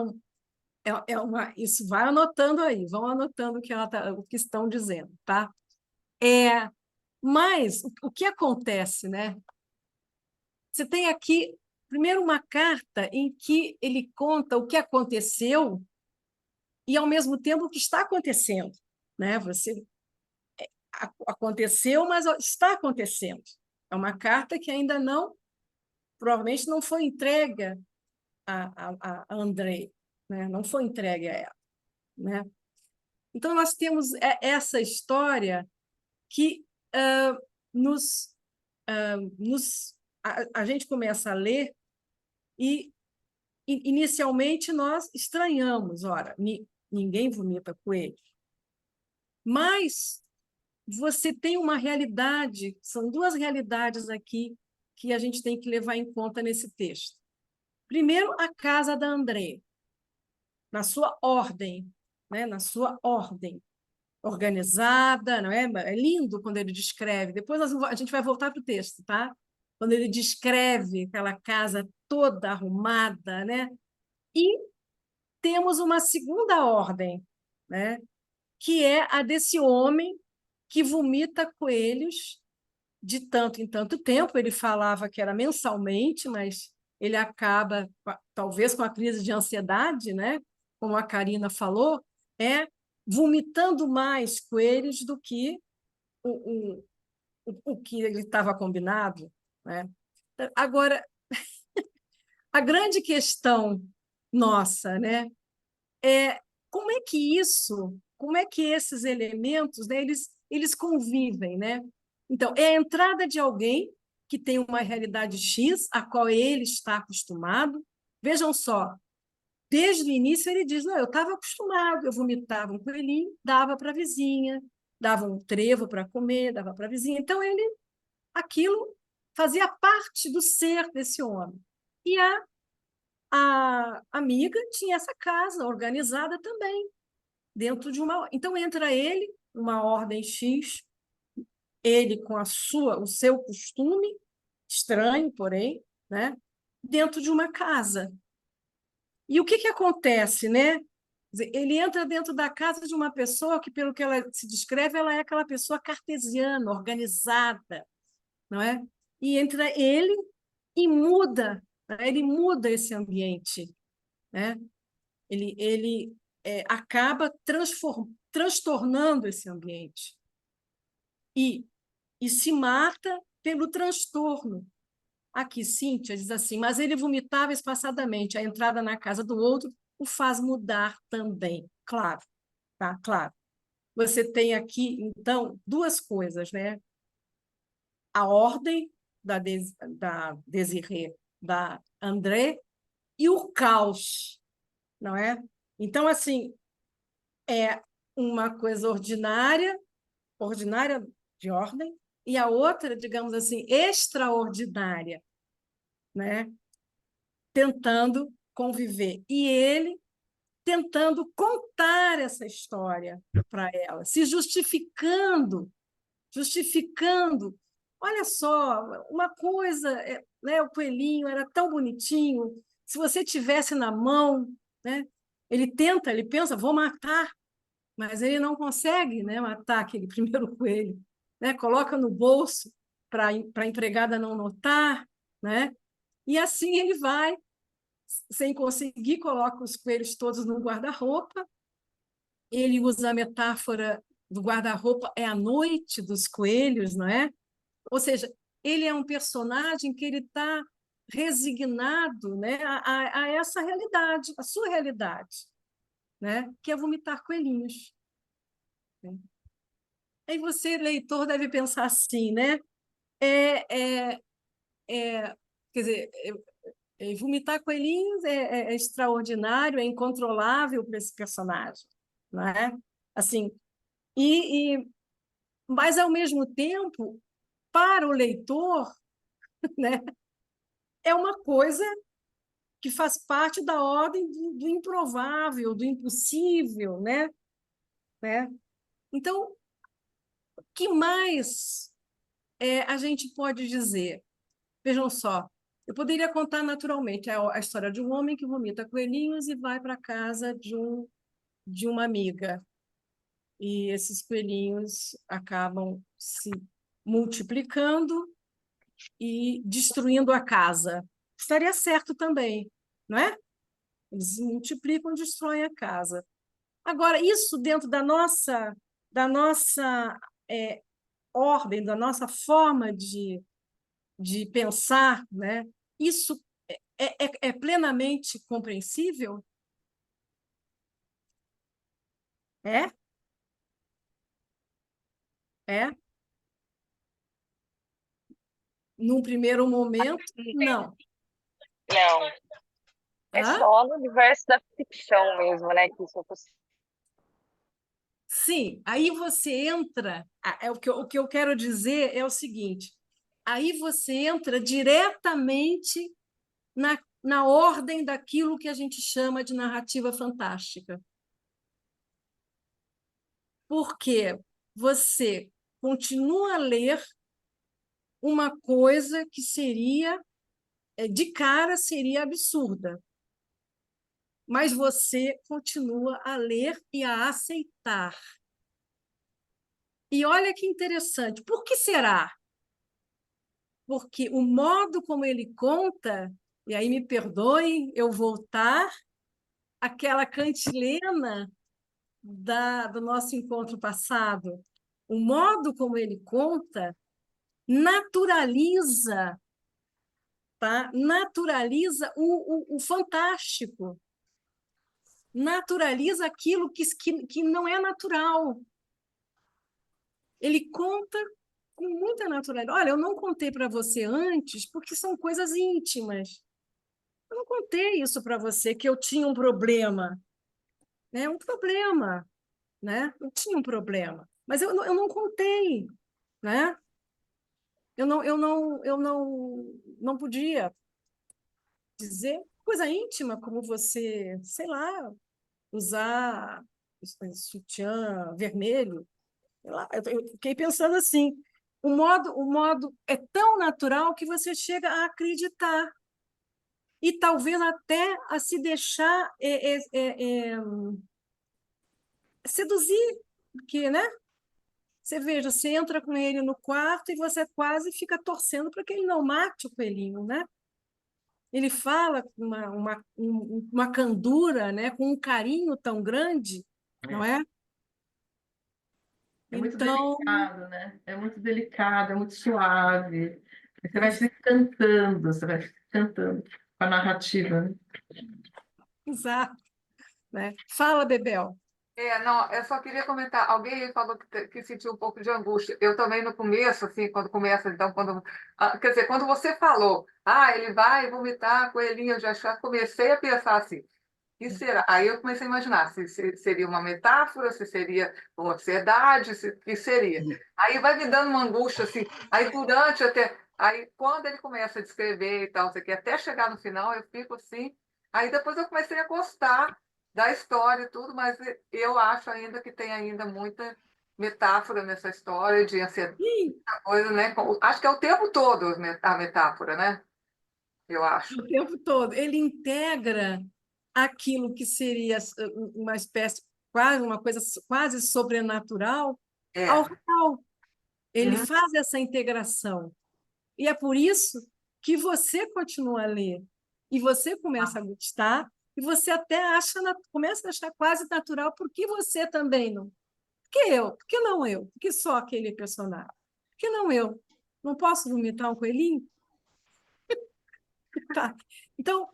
isso vai anotando aí, vão anotando o que estão dizendo, tá? Mas o que acontece, né? Você tem aqui, primeiro, uma carta em que ele conta o que aconteceu e, ao mesmo tempo, o que está acontecendo, né? Aconteceu, mas está acontecendo. É uma carta que ainda não, provavelmente não foi entregue a Andrei, né? Não foi entregue a ela, né? Então, nós temos essa história que nos, a gente começa a ler e, inicialmente, nós estranhamos. Ora, ninguém vomita coelho. Mas você tem uma realidade, são duas realidades aqui que a gente tem que levar em conta nesse texto. Primeiro, a casa da André, na sua ordem, né? Na sua ordem organizada, não é? É lindo quando ele descreve. Depois a gente vai voltar para o texto, tá? Quando ele descreve aquela casa toda arrumada, né? E temos uma segunda ordem, né? Que é a desse homem que vomita coelhos de tanto em tanto tempo. Ele falava que era mensalmente, mas ele acaba, talvez com a crise de ansiedade, né? Como a Karina falou, vomitando mais coelhos do que o que ele estava combinado, né? Agora, a grande questão nossa, né, é como é que esses elementos, né, eles convivem, né? Então, é a entrada de alguém que tem uma realidade X, a qual ele está acostumado. Vejam só, desde o início ele diz: não, eu estava acostumado, eu vomitava um coelhinho, dava para a vizinha, dava um trevo para comer, dava para a vizinha. Então, aquilo fazia parte do ser desse homem. E a amiga tinha essa casa organizada também, dentro de uma. Então, entra ele, uma ordem X, ele com o seu costume, estranho, porém, né, dentro de uma casa. E o que acontece, né? Ele entra dentro da casa de uma pessoa que, pelo que ela se descreve, ela é aquela pessoa cartesiana, organizada, não é? E entra ele e muda, né? Ele muda esse ambiente, né? Ele acaba transtornando esse ambiente e se mata pelo transtorno. Aqui, Cíntia diz assim: mas ele vomitava espaçadamente. A entrada na casa do outro o faz mudar também. Claro, tá? Claro. Você tem aqui, então, duas coisas, né? A ordem da Desirê, da André, e o caos, não é? Então, assim, é uma coisa ordinária de ordem, e a outra, digamos assim, extraordinária, né? Tentando conviver. E ele tentando contar essa história para ela, se justificando. Olha só, uma coisa, né, o coelhinho era tão bonitinho, se você tivesse na mão, né, ele pensa, vou matar, mas ele não consegue, né, matar aquele primeiro coelho, né, coloca no bolso para a empregada não notar, né, e assim ele vai, sem conseguir, coloca os coelhos todos no guarda-roupa. Ele usa a metáfora do guarda-roupa, é a noite dos coelhos, não é? Ou seja, ele é um personagem que ele está resignado, né, a essa realidade, a sua realidade, né, que é vomitar coelhinhos. Aí você, leitor, deve pensar assim, né? É, é, quer dizer, vomitar coelhinhos é extraordinário, é incontrolável para esse personagem, não é? Assim, mas ao mesmo tempo, para o leitor, né, é uma coisa que faz parte da ordem do improvável, do impossível, né? Então, o que mais a gente pode dizer? Vejam só, eu poderia contar naturalmente a história de um homem que vomita coelhinhos e vai para a casa de uma amiga. E esses coelhinhos acabam se multiplicando e destruindo a casa. Estaria certo também, não é? Eles se multiplicam, destroem a casa. Agora, isso dentro da nossa ordem, da nossa forma de pensar, né? Isso é plenamente compreensível? É? É? Num primeiro momento, não. Não, é Hã? só no universo da ficção mesmo, né, que isso é possível. Sim, aí você entra. O que eu quero dizer é o seguinte: aí você entra diretamente na ordem daquilo que a gente chama de narrativa fantástica. Porque você continua a ler uma coisa que seria, de cara, seria absurda, mas você continua a ler e a aceitar. E olha que interessante, por que será? Porque o modo como ele conta, e aí me perdoem eu voltar àquela cantilena do nosso encontro passado, o modo como ele conta naturaliza, tá? Naturaliza o fantástico, naturaliza aquilo que não é natural. Ele conta com muita naturalidade. Olha, eu não contei para você antes porque são coisas íntimas. Eu não contei isso para você, que eu tinha um problema, né? Um problema, né? Eu tinha um problema, mas eu não contei, né? Eu não podia dizer coisa íntima como você, sei lá, usar sutiã vermelho. Sei lá, eu fiquei pensando assim, o modo é tão natural que você chega a acreditar e talvez até a se deixar seduzir, porque, né? Você veja, você entra com ele no quarto e você quase fica torcendo para que ele não mate o coelhinho, né? Ele fala com uma candura, né? Com um carinho tão grande, não é? É muito Então, delicado, né? É muito delicado, é muito suave. Você vai se cantando, você vai se cantando com a narrativa, né? exato, né? Fala, Bebel. Não, eu só queria comentar. Alguém falou que sentiu um pouco de angústia. Eu também no começo, assim, quando começa, então, quer dizer, quando você falou, ele vai vomitar coelhinho, eu já comecei a pensar assim, que será? Aí eu comecei a imaginar se seria uma metáfora, se seria uma ansiedade, que seria. Aí vai me dando uma angústia, assim. Aí durante até. Aí quando ele começa a descrever e tal, isso aqui, até chegar no final, eu fico assim. Aí depois eu comecei a gostar da história e tudo, mas eu acho ainda que tem ainda muita metáfora nessa história de ansiedade, Ih, coisa, né? Acho que é o tempo todo a metáfora, né? Eu acho. o tempo todo. Ele integra aquilo que seria uma espécie, quase uma coisa quase sobrenatural, ao É. real. Ele Uhum. faz essa integração. E é por isso que você continua a ler, e você começa a gostar, e você até começa a achar quase natural, porque você também não. Por que eu? Por que não eu? Por que só aquele personagem? Por que não eu? Não posso vomitar um coelhinho? Tá. Então,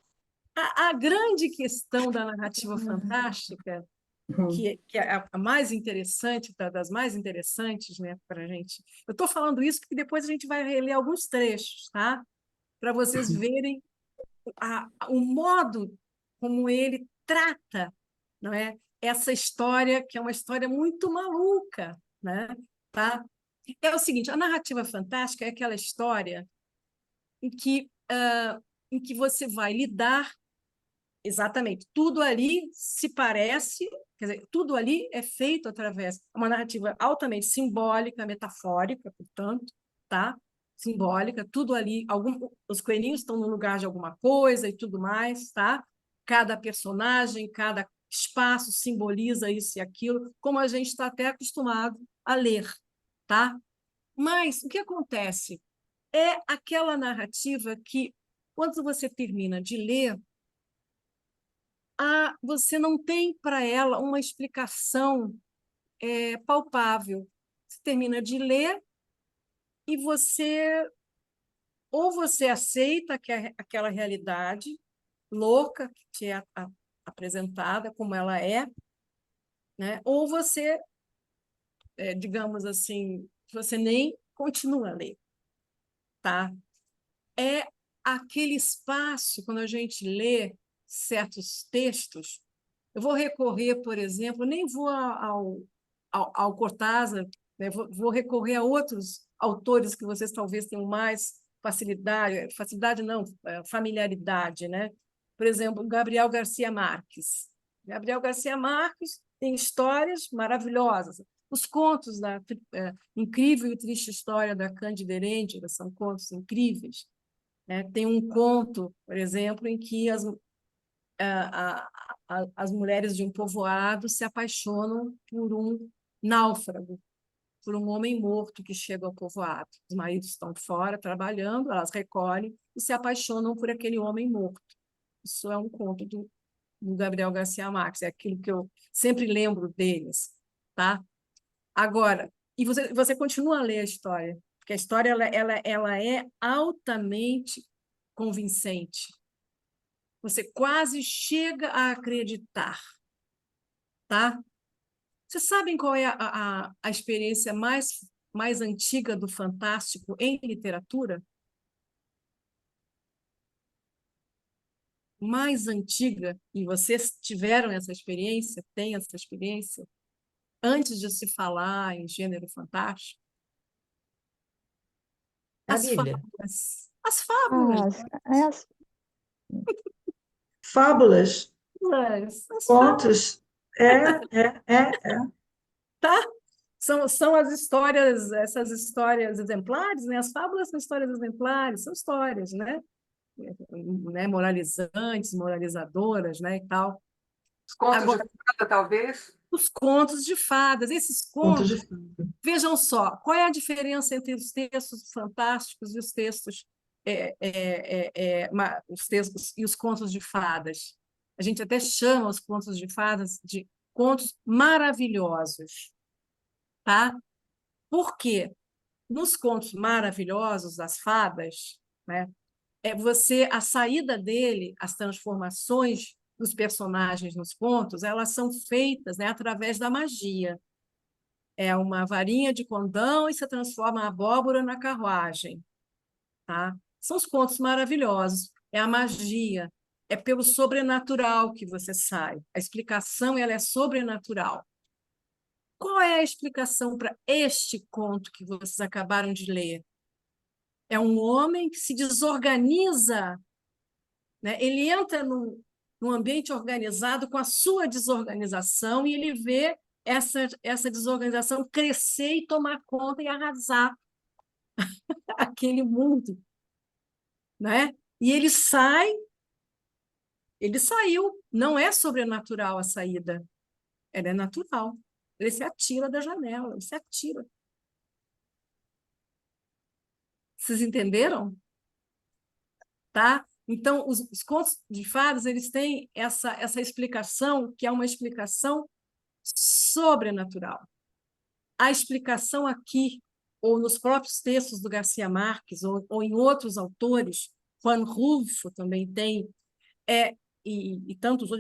a grande questão da narrativa fantástica, que é a mais interessante, das mais interessantes, né, para a gente. Eu estou falando isso porque depois a gente vai reler alguns trechos, tá? Para vocês verem o modo como ele trata, não é? Essa história, que é uma história muito maluca, né? Tá? É o seguinte, a narrativa fantástica é aquela história em que em que você vai lidar exatamente. Tudo ali se parece, quer dizer, tudo ali é feito através de uma narrativa altamente simbólica, metafórica, portanto, tá? Simbólica, tudo ali, os coelhinhos estão no lugar de alguma coisa e tudo mais, tá? Cada personagem, cada espaço simboliza isso e aquilo, como a gente está até acostumado a ler, tá? Mas o que acontece? É aquela narrativa que, quando você termina de ler, você não tem para ela uma explicação palpável. Você termina de ler e ou você aceita que aquela realidade louca que te é apresentada como ela é, né? Ou você, digamos assim, você nem continua a ler, tá? É aquele espaço, quando a gente lê certos textos, eu vou recorrer, por exemplo, nem vou ao Cortázar, né? Vou recorrer a outros autores que vocês talvez tenham mais facilidade não, familiaridade, né? Por exemplo, Gabriel Garcia Marques. Gabriel Garcia Marques tem histórias maravilhosas. Os contos da incrível e triste história da Cândida Erendira são contos incríveis, né? Tem um conto, por exemplo, em que as mulheres de um povoado se apaixonam por um náufrago, por um homem morto que chega ao povoado. Os maridos estão fora trabalhando, elas recolhem e se apaixonam por aquele homem morto. Isso é um conto do Gabriel Garcia Marques, é aquilo que eu sempre lembro deles, tá? Agora, e você continua a ler a história, porque a história ela é altamente convincente. Você quase chega a acreditar, tá? Vocês sabem qual é a experiência mais antiga do fantástico em literatura? Mais antiga, e vocês tiveram essa experiência, têm essa experiência, antes de se falar em gênero fantástico? É a As Bíblia. fábulas. As fábulas. As Fábulas, As fábulas, contos. É. tá? São as histórias, essas histórias exemplares, né? As fábulas são histórias exemplares, são histórias, né? Moralizantes, moralizadoras, né? E tal. Os contos de Agora, fada, talvez? os contos de fadas, esses Contos de contos, fada. vejam só, qual é a diferença entre os textos fantásticos e os textos, os textos e os contos de fadas? A gente até chama os contos de fadas de contos maravilhosos, tá? Por quê? Nos contos maravilhosos das fadas, né, a saída dele, as transformações dos personagens nos contos, elas são feitas, né, através da magia. É uma varinha de condão e se transforma a abóbora na carruagem, tá? São os contos maravilhosos. É a magia, é pelo sobrenatural que você sai. A explicação ela é sobrenatural. Qual é a explicação para este conto que vocês acabaram de ler? É um homem que se desorganiza, né? Ele entra num ambiente organizado com a sua desorganização e ele vê essa desorganização crescer e tomar conta e arrasar aquele mundo, né? E ele saiu. Não é sobrenatural a saída, ela é natural. Ele se atira da janela, ele se atira. Vocês entenderam? Tá? Então, os contos de fadas eles têm essa explicação, que é uma explicação sobrenatural. A explicação aqui, ou nos próprios textos do Garcia Marques, ou em outros autores, Juan Rulfo também tem, e tantos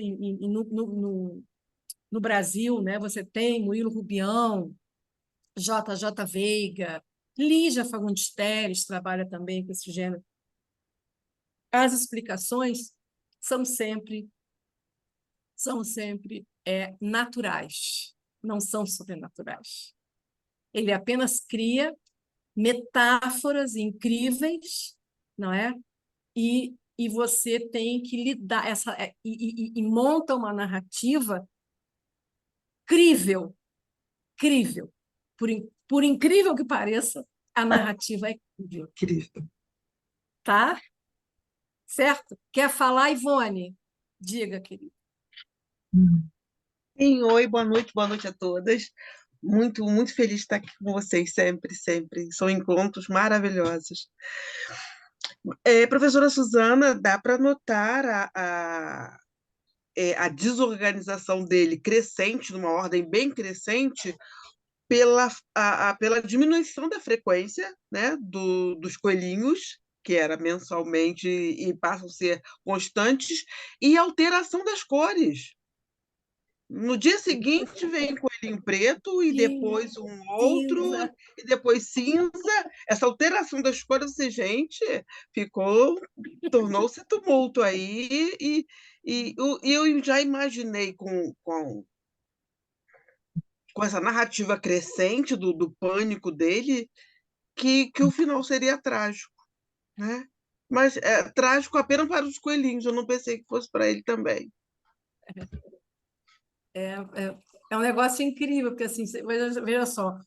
no Brasil, né, você tem Murilo Rubião, J.J. Veiga, Lígia Fagundes Telles trabalha também com esse gênero. As explicações são sempre naturais, não são sobrenaturais. Ele apenas cria metáforas incríveis, não é? E e você tem que lidar e monta uma narrativa crível, crível. Por incrível que pareça, a narrativa é crível, Incrível. tá? Certo? Quer falar, Ivone? Diga, querida. Sim, oi, boa noite a todas. Muito feliz de estar aqui com vocês sempre, sempre. São encontros maravilhosos. Professora Suzana, dá para notar a desorganização dele crescente, numa ordem bem crescente, pela diminuição da frequência, né, dos coelhinhos, que era mensalmente e passam a ser constantes, e alteração das cores. No dia seguinte vem coelhinho preto e depois um outro Cinza. e depois cinza. Essa alteração das cores, gente, tornou-se tumulto aí e eu já imaginei com essa narrativa crescente do pânico dele que o final seria trágico, né? Mas é trágico apenas para os coelhinhos. Eu não pensei que fosse para ele também. É um negócio incrível, porque assim, veja só,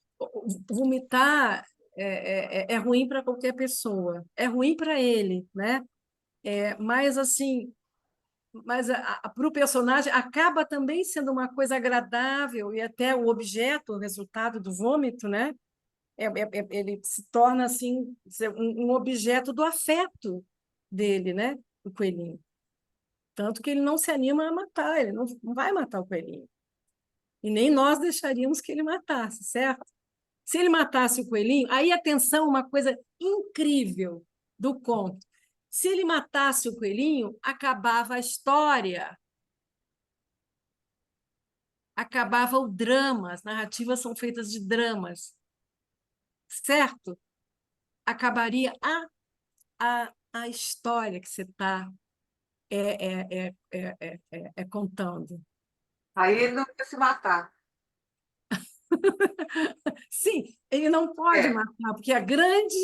vomitar é ruim para qualquer pessoa, é ruim para ele, né? Mas assim, para o personagem acaba também sendo uma coisa agradável e até o objeto, o resultado do vômito, né? Ele se torna assim um objeto do afeto dele, né? O coelhinho. Tanto que ele não se anima a matar, ele não vai matar o coelhinho. E nem nós deixaríamos que ele matasse, certo? Se ele matasse o coelhinho, aí atenção, uma coisa incrível do conto. Se ele matasse o coelhinho, acabava a história, acabava o drama, as narrativas são feitas de dramas, certo? Acabaria a história que você está contando. Aí ele não ia se matar. Sim, ele não pode É. matar, porque a grande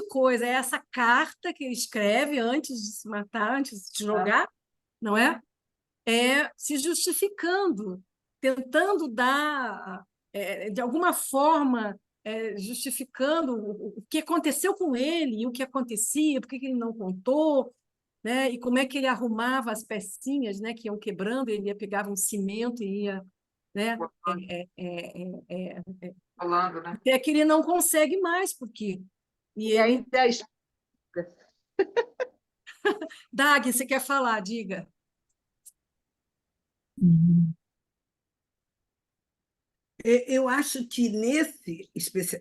coisa é essa carta que ele escreve antes de se matar, antes de jogar, não é? Se justificando, tentando dar, de alguma forma, justificando o que aconteceu com ele, e o que acontecia, por que ele não contou, né? E como é que ele arrumava as pecinhas, né, que iam quebrando, ele pegava um cimento e ia, né? Falando, né? Até que ele não consegue mais, porque... E E ele... ainda Dag, você quer falar? Diga. Eu acho que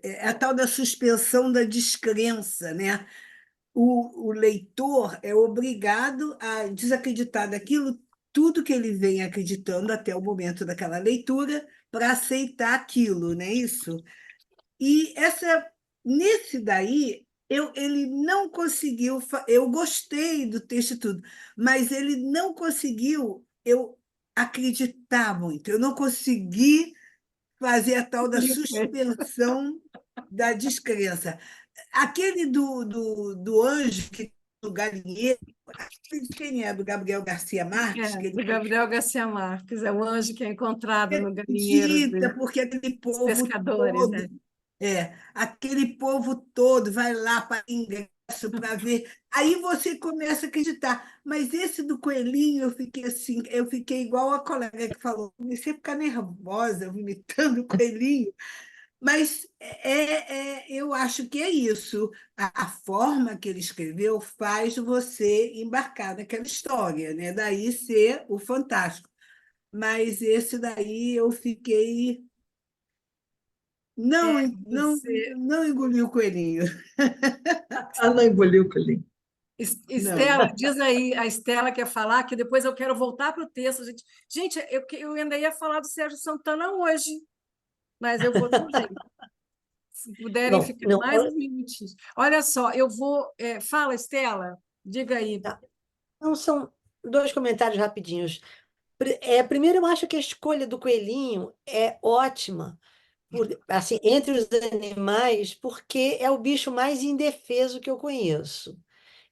é a tal da suspensão da descrença, né? O leitor é obrigado a desacreditar daquilo tudo que ele vem acreditando até o momento daquela leitura para aceitar aquilo, não é isso? E nesse daí, ele não conseguiu. Eu gostei do texto e tudo, mas ele não conseguiu eu acreditar muito. Eu não consegui fazer a tal da suspensão da descrença. Aquele do anjo, que do galinheiro, de quem é? Do Gabriel Garcia Marques, que ele Do Gabriel Garcia Marques, é o anjo que é encontrado no galinheiro acredita, porque aquele dos povo pescadores, todo, né? aquele povo todo vai lá para ingresso para ver. Aí você começa a acreditar. Mas esse do coelhinho, eu fiquei assim, eu fiquei igual a colega que falou, comecei a ficar nervosa, vomitando o coelhinho. Mas eu acho que é isso. A forma que ele escreveu faz você embarcar naquela história, né? Daí ser o fantástico. Mas esse daí eu fiquei. Você... Não engoli o coelhinho. Ah, não engoliu o coelhinho. Não. Estela, diz aí, a Estela quer falar, que depois eu quero voltar para o texto. Gente, eu ainda ia falar do Sérgio Santana hoje, mas eu vou dar um jeito. Se puderem Não, ficar não, mais uns minutinhos. Olha só, eu vou. Fala, Estela, diga aí. não são dois comentários rapidinhos. Primeiro, eu acho que a escolha do coelhinho é ótima, assim, entre os animais, porque é o bicho mais indefeso que eu conheço.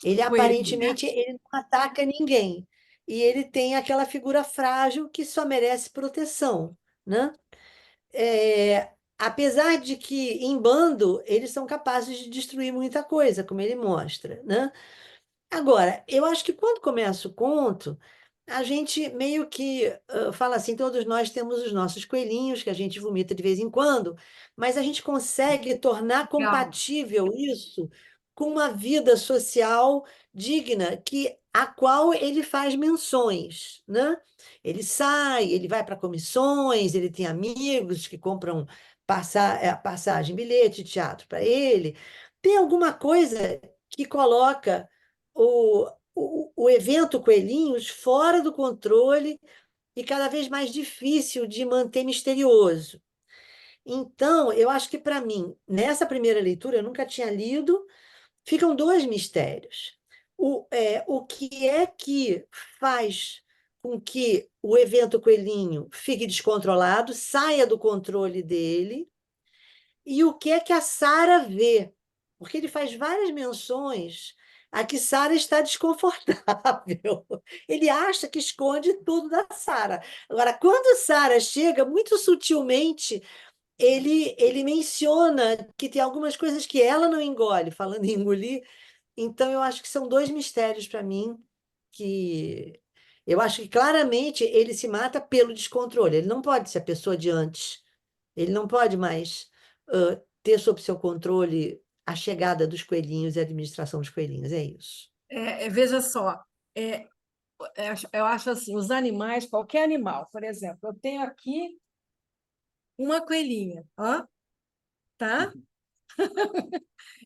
Ele Coelho, né? aparentemente ele não ataca ninguém. E ele tem aquela figura frágil que só merece proteção, né? Apesar de que, em bando, eles são capazes de destruir muita coisa, como ele mostra, né? Agora, eu acho que quando começa o conto, a gente meio que fala assim, todos nós temos os nossos coelhinhos que a gente vomita de vez em quando, mas a gente consegue tornar Legal. compatível isso com uma vida social digna a qual ele faz menções, né? Ele sai, ele vai para comissões, ele tem amigos que compram passagem, bilhete de teatro para ele. Tem alguma coisa que coloca o evento Coelhinhos fora do controle e cada vez mais difícil de manter misterioso. Então, eu acho que para mim, nessa primeira leitura, eu nunca tinha lido, ficam dois mistérios. O que é que faz com que o evento Coelhinho fique descontrolado, saia do controle dele, e o que é que a Sara vê? Porque ele faz várias menções a que Sara está desconfortável. Ele acha que esconde tudo da Sara. Agora, quando Sara chega, muito sutilmente, ele menciona que tem algumas coisas que ela não engole, falando em engolir. Então, eu acho que são dois mistérios para mim que eu acho que claramente ele se mata pelo descontrole. Ele não pode ser a pessoa de antes. Ele não pode mais ter sob seu controle a chegada dos coelhinhos e a administração dos coelhinhos. É isso. Veja só, é, eu acho assim, os animais, qualquer animal, por exemplo, eu tenho aqui uma coelhinha, ó, tá?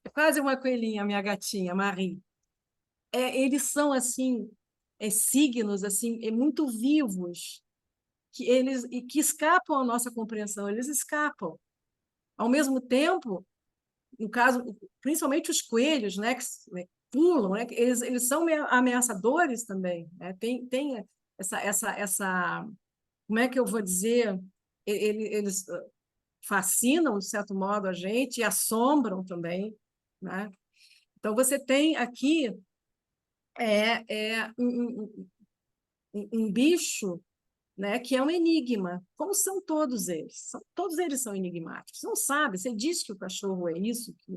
É quase uma coelhinha, minha gatinha, Marie. Eles são assim, signos assim, muito vivos, que escapam à nossa compreensão, eles escapam. Ao mesmo tempo, no caso, principalmente os coelhos, né, que pulam, né, eles são ameaçadores também, né? Tem essa, como é que eu vou dizer? Eles fascinam, de certo modo, a gente e assombram também, né? Então, você tem aqui um bicho, né, que é um enigma, como são todos eles. Todos eles são enigmáticos. Você não sabe, você diz que o cachorro é isso, que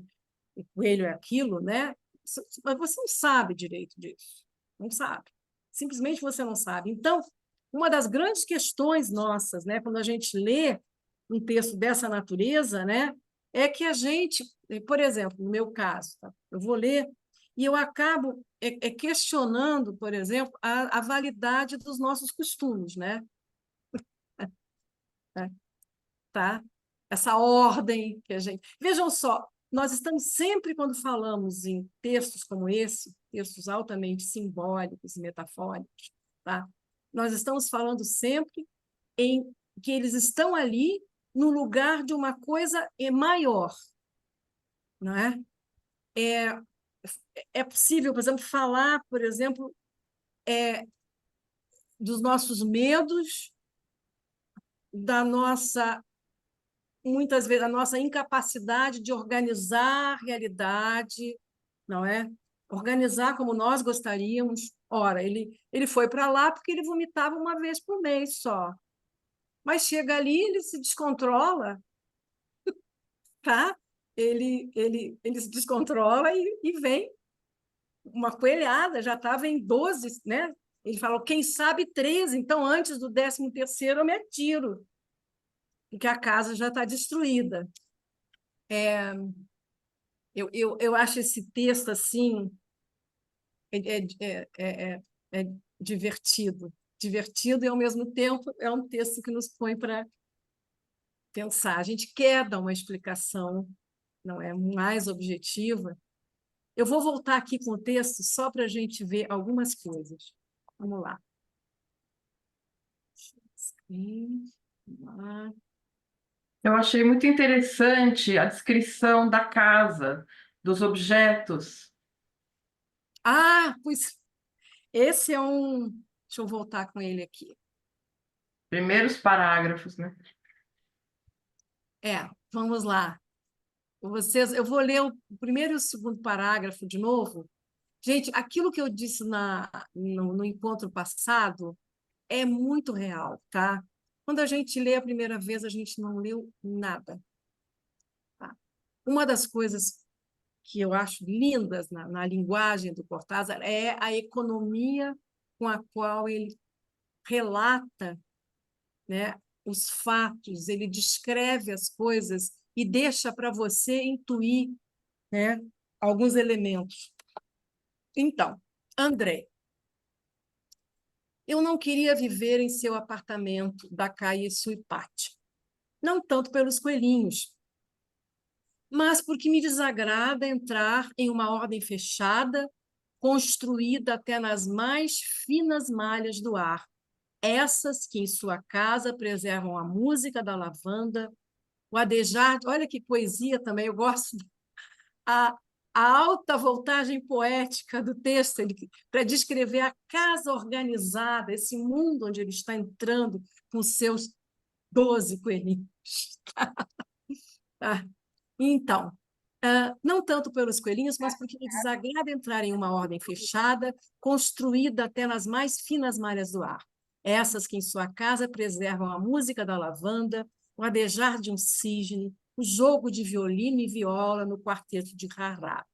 o coelho é aquilo, né? Mas você não sabe direito disso. Não sabe. Simplesmente você não sabe. Então, uma das grandes questões nossas, né, quando a gente lê um texto dessa natureza, né, é que a gente, por exemplo, no meu caso, tá? Eu vou ler e eu acabo questionando, por exemplo, a validade dos nossos costumes, né? Tá? Essa ordem que a gente. Vejam só, nós estamos sempre, quando falamos em textos como esse, textos altamente simbólicos e metafóricos, tá? Nós estamos falando sempre em que eles estão ali no lugar de uma coisa maior, não é? É possível, por exemplo, falar, por exemplo, dos nossos medos, da nossa, muitas vezes, a nossa incapacidade de organizar a realidade, não é? Organizar como nós gostaríamos. Ora, ele foi para lá porque ele vomitava uma vez por mês só. Mas chega ali, ele se descontrola, tá? Ele se descontrola e vem uma coelhada, já estava em 12, né? Ele falou, quem sabe 13, então antes do 13º eu me atiro, porque a casa já está destruída. Eu acho esse texto assim é divertido. Divertido e, ao mesmo tempo, é um texto que nos põe para pensar. A gente quer dar uma explicação, não é mais objetiva. Eu vou voltar aqui com o texto só para a gente ver algumas coisas. Vamos lá. Vamos lá. Eu achei muito interessante a descrição da casa, dos objetos. Pois esse é um. Deixa eu voltar com ele aqui. Primeiros parágrafos, né? Vamos lá. Eu vou ler o primeiro e o segundo parágrafo de novo, Gente, aquilo que eu disse no encontro passado é muito real, tá? Quando a gente lê a primeira vez, a gente não leu nada. Tá? Uma das coisas que eu acho lindas na linguagem do Cortázar é a economia com a qual ele relata, né, os fatos, ele descreve as coisas e deixa para você intuir, né, alguns elementos. Então, André, eu não queria viver em seu apartamento da Calle Suipate, não tanto pelos coelhinhos, mas porque me desagrada entrar em uma ordem fechada, construída até nas mais finas malhas do ar, essas que em sua casa preservam a música da lavanda, o adejar, olha que poesia também, eu gosto, a, a alta voltagem poética do texto, para descrever a casa organizada, esse mundo onde ele está entrando com seus 12 coelhinhos. Tá? Então, não tanto pelos coelhinhos, mas porque me desagrada entrar em uma ordem fechada, construída até nas mais finas malhas do ar. Essas que em sua casa preservam a música da lavanda, o adejar de um cisne, o jogo de violino e viola no quarteto de Rará.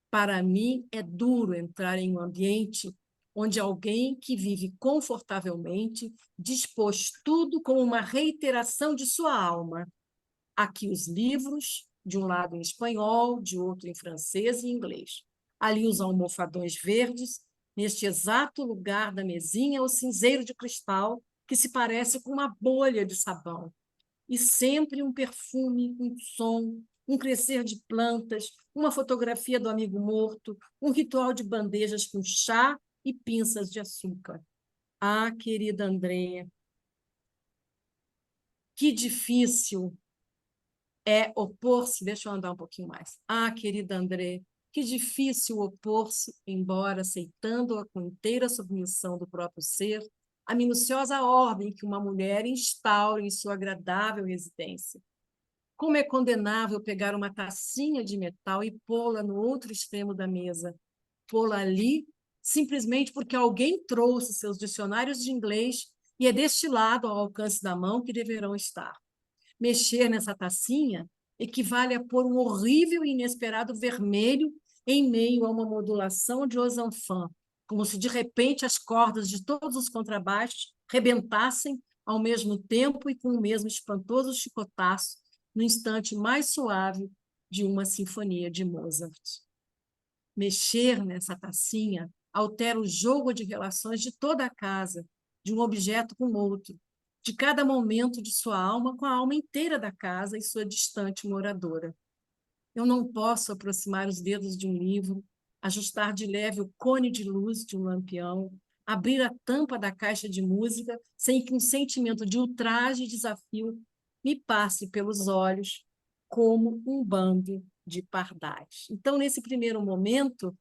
Para mim, é duro entrar em um ambiente onde alguém que vive confortavelmente dispôs tudo como uma reiteração de sua alma. Aqui os livros, de um lado em espanhol, de outro em francês e inglês. Ali os almofadões verdes, neste exato lugar da mesinha, o cinzeiro de cristal, que se parece com uma bolha de sabão. E sempre um perfume, um som, um crescer de plantas, uma fotografia do amigo morto, um ritual de bandejas com chá e pinças de açúcar. Ah, querida Andréia, que difícil é opor-se, deixa eu andar um pouquinho mais. Ah, querida André, que difícil opor-se, embora aceitando-a com inteira submissão do próprio ser, a minuciosa ordem que uma mulher instaura em sua agradável residência. Como é condenável pegar uma tacinha de metal e pô-la no outro extremo da mesa, pô-la ali simplesmente porque alguém trouxe seus dicionários de inglês e é deste lado, ao alcance da mão, que deverão estar. Mexer nessa tacinha equivale a pôr um horrível e inesperado vermelho em meio a uma modulação de Osanfan, como se de repente as cordas de todos os contrabaixos rebentassem ao mesmo tempo e com o mesmo espantoso chicotaço no instante mais suave de uma sinfonia de Mozart. Mexer nessa tacinha altera o jogo de relações de toda a casa, de um objeto com outro, de cada momento de sua alma com a alma inteira da casa e sua distante moradora. Eu não posso aproximar os dedos de um livro, ajustar de leve o cone de luz de um lampião, abrir a tampa da caixa de música sem que um sentimento de ultraje e desafio me passe pelos olhos como um bando de pardais. Então, nesse primeiro momento,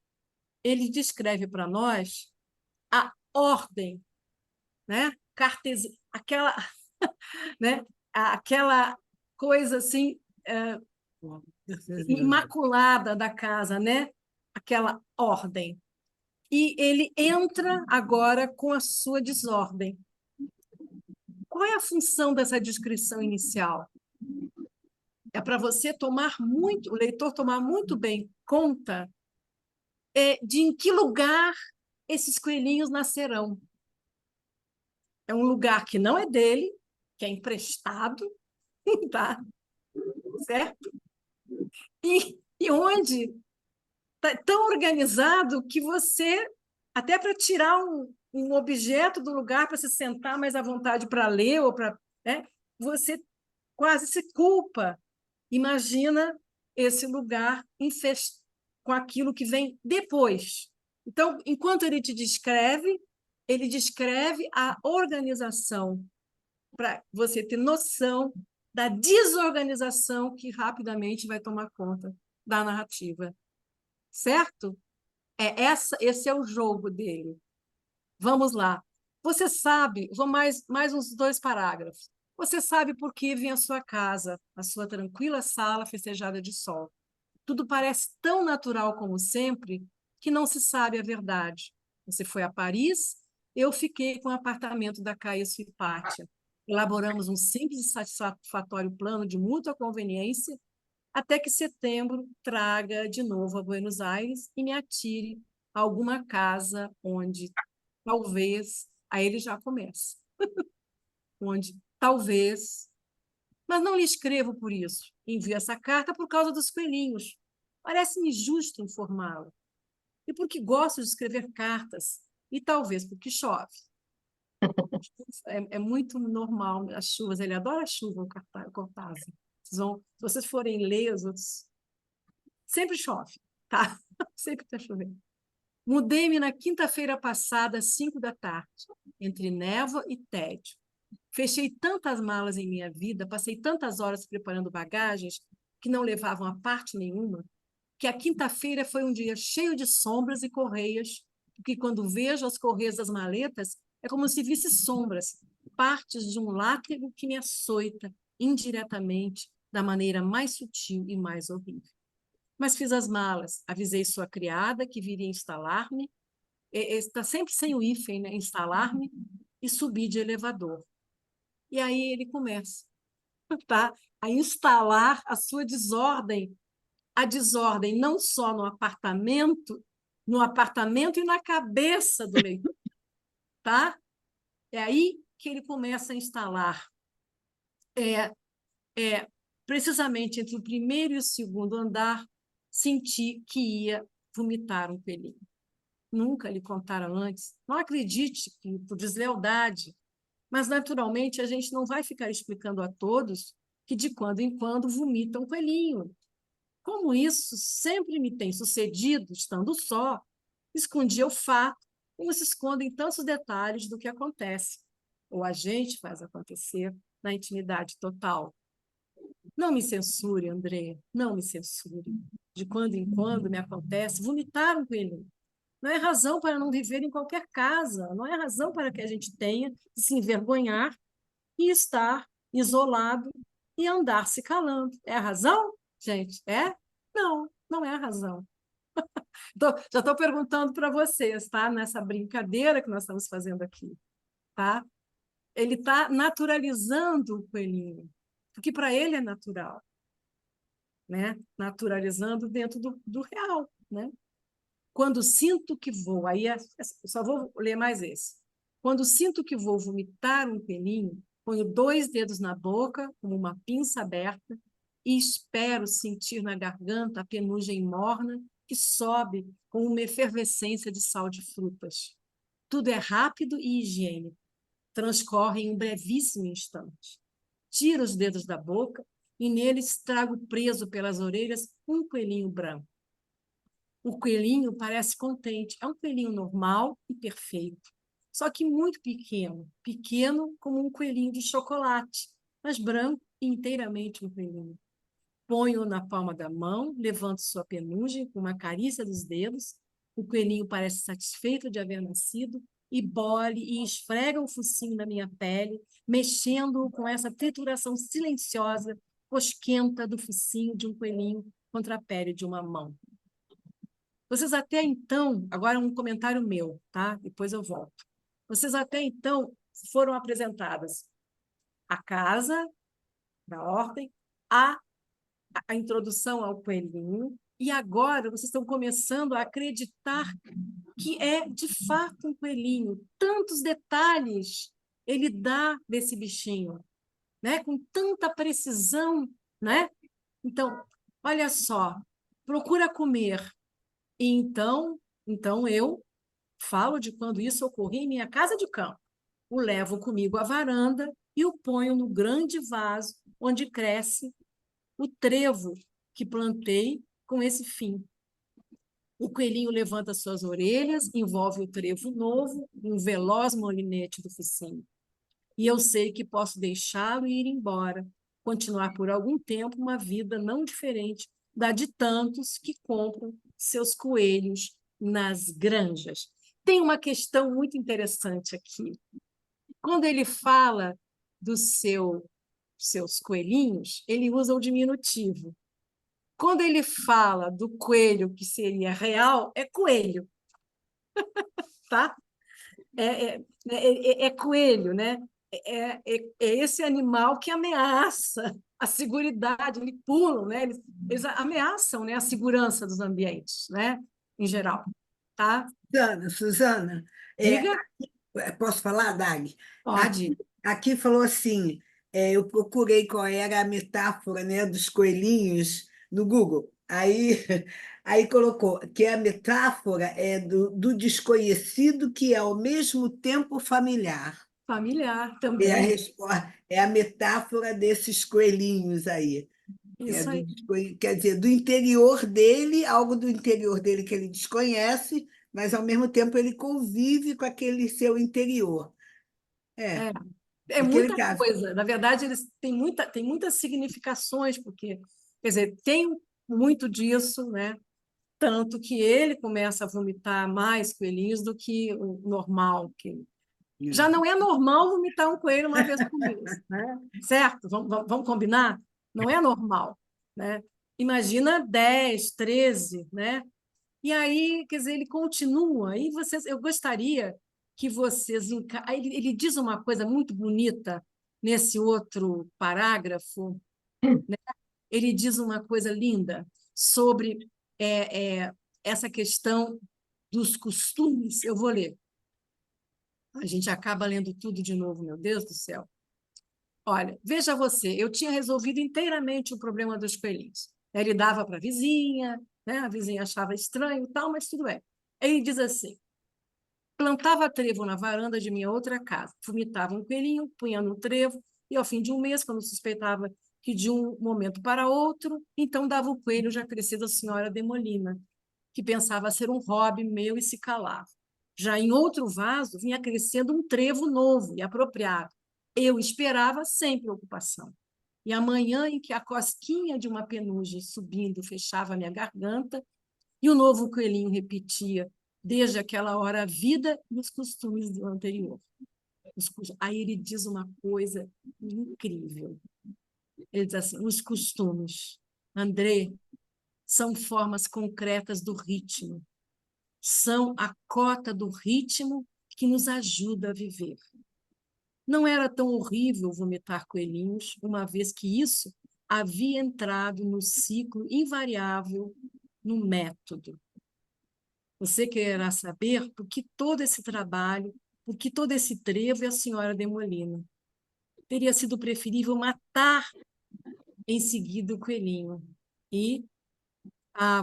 ele descreve para nós a ordem, né? Aquela, né? Aquela coisa assim imaculada da casa, né? Aquela ordem. E ele entra agora com a sua desordem. Qual é a função dessa descrição inicial? É para você tomar muito, o leitor tomar muito bem conta de em que lugar esses coelhinhos nascerão. É um lugar que não é dele, que é emprestado, tá? Certo? E onde está tão organizado que você, até para tirar um objeto do lugar para se sentar mais à vontade para ler, ou para, né, você quase se culpa. Imagina esse lugar com aquilo que vem depois. Então, enquanto ele descreve a organização, para você ter noção da desorganização que rapidamente vai tomar conta da narrativa. Certo? Esse é o jogo dele. Vamos lá. Você sabe, vou mais uns 2 parágrafos. Você sabe por que vem à sua casa, a sua tranquila sala festejada de sol. Tudo parece tão natural como sempre que não se sabe a verdade. Você foi a Paris, eu fiquei com o apartamento da Caia Suipátia. Elaboramos um simples e satisfatório plano de mútua conveniência até que setembro traga de novo a Buenos Aires e me atire a alguma casa onde talvez, aí ele já começa, onde talvez, mas não lhe escrevo por isso, envio essa carta por causa dos coelhinhos. Parece-me justo informá-lo. E porque gosto de escrever cartas, e talvez porque chove. É muito normal as chuvas, ele adora a chuva, o Cortázar. Se vocês forem ler os outros, sempre chove, tá? Sempre está chovendo. Mudei-me na quinta-feira passada, às 5 da tarde, entre névoa e tédio. Fechei tantas malas em minha vida, passei tantas horas preparando bagagens que não levavam a parte nenhuma, que a quinta-feira foi um dia cheio de sombras e correias, porque quando vejo as correias das maletas, é como se visse sombras, partes de um látrego que me açoita indiretamente, da maneira mais sutil e mais horrível. Mas fiz as malas, avisei sua criada que viria instalar-me, está sempre sem o hífen, né? Instalar-me, e subi de elevador. E aí ele começa, tá? A instalar a sua desordem, a desordem não só no apartamento e na cabeça do leitor, tá? É aí que ele começa a instalar. Precisamente entre o primeiro e o segundo andar, senti que ia vomitar um pelinho. Nunca lhe contaram antes. Não acredite que por deslealdade, mas naturalmente a gente não vai ficar explicando a todos que de quando em quando vomita um coelhinho. Como isso sempre me tem sucedido, estando só, escondia o fato, como se escondem tantos detalhes do que acontece, ou a gente faz acontecer na intimidade total. Não me censure, André, não me censure. De quando em quando me acontece vomitar um coelhinho. Não é razão para não viver em qualquer casa, não é razão para que a gente tenha de se envergonhar e estar isolado e andar se calando. É a razão, gente? É? Não, não é a razão. Já estou perguntando para vocês, tá? Nessa brincadeira que nós estamos fazendo aqui, tá? Ele está naturalizando o coelhinho, porque para ele é natural, né? Naturalizando dentro do real, né? Quando sinto que vou, só vou ler mais esse. Quando sinto que vou vomitar um pelinho, ponho 2 dedos na boca, como uma pinça aberta, e espero sentir na garganta a penugem morna que sobe com uma efervescência de sal de frutas. Tudo é rápido e higiênico. Transcorre em um brevíssimo instante. Tiro os dedos da boca e neles trago preso pelas orelhas um coelhinho branco. O coelhinho parece contente. É um coelhinho normal e perfeito, só que muito pequeno, pequeno como um coelhinho de chocolate, mas branco e inteiramente um coelhinho. Ponho-o na palma da mão, levanto sua penugem com uma carícia dos dedos. O coelhinho parece satisfeito de haver nascido e bole e esfrega o focinho na minha pele, mexendo-o com essa trituração silenciosa, cosquenta do focinho de um coelhinho contra a pele de uma mão. Vocês até então, agora um comentário meu, tá? Depois eu volto. Vocês até então foram apresentadas a casa da ordem, a introdução ao coelhinho, e agora vocês estão começando a acreditar que é de fato um coelhinho. Tantos detalhes ele dá desse bichinho, né? Com tanta precisão, né? Então, olha só, procura comer. E então eu falo de quando isso ocorria em minha casa de campo. O levo comigo à varanda e o ponho no grande vaso onde cresce o trevo que plantei com esse fim. O coelhinho levanta suas orelhas, envolve o trevo novo, um veloz molinete do focinho. E eu sei que posso deixá-lo e ir embora, continuar por algum tempo uma vida não diferente da de tantos que compram seus coelhos nas granjas. Tem uma questão muito interessante aqui. Quando ele fala dos seus coelhinhos, ele usa o diminutivo. Quando ele fala do coelho que seria real, é coelho, tá? É coelho, né? É esse animal que ameaça a seguridade, eles pulam, né? Eles ameaçam, né, a segurança dos ambientes, né? Em geral, tá? Suzana, é, Diga, posso falar, Dag? pode. Aqui falou assim, eu procurei qual era a metáfora, né, dos coelhinhos no Google. Aí, aí colocou que a metáfora é do desconhecido que é ao mesmo tempo familiar. Familiar É a também, resposta, é a metáfora desses coelhinhos aí. isso aí. Quer dizer, do interior dele, algo do interior dele que ele desconhece, mas ao mesmo tempo ele convive com aquele seu interior. É, É, é aquele muita caso. coisa. Na verdade, eles têm muitas significações, porque, quer dizer, tem muito disso, né? Tanto que ele começa a vomitar mais coelhinhos do que o normal. Que já não é normal vomitar um coelho uma vez por mês, né? Certo? Vamos combinar? Não é normal, né? Imagina 10, 13, né? E aí, quer dizer, ele continua. Aí eu gostaria que vocês. Aí ele diz uma coisa muito bonita nesse outro parágrafo. Ele diz uma coisa linda sobre essa questão dos costumes. Eu vou ler. A gente acaba lendo tudo de novo, meu Deus do céu. Olha, veja você, eu tinha resolvido inteiramente o problema dos coelhinhos. Ele dava para a vizinha, né? A vizinha achava estranho e tal, mas tudo bem. Ele diz assim: plantava trevo na varanda de minha outra casa, vomitava um coelhinho, punha no trevo, e ao fim de um mês, quando suspeitava que de um momento para outro, então dava o coelho já crescido à senhora Demolina, que pensava ser um hobby meu e se calava. Já em outro vaso vinha crescendo um trevo novo e apropriado. Eu esperava sem preocupação. E a manhã em que a cosquinha de uma penugem subindo fechava minha garganta, e o novo coelhinho repetia, desde aquela hora, a vida e os costumes do anterior. Aí ele diz uma coisa incrível. Ele diz assim: os costumes, André, são formas concretas do ritmo, são a cota do ritmo que nos ajuda a viver. Não era tão horrível vomitar coelhinhos, uma vez que isso havia entrado no ciclo invariável, no método. Você quererá saber por que todo esse trabalho, por que todo esse trevo e a senhora Demolina. Teria sido preferível matar em seguida o coelhinho. E,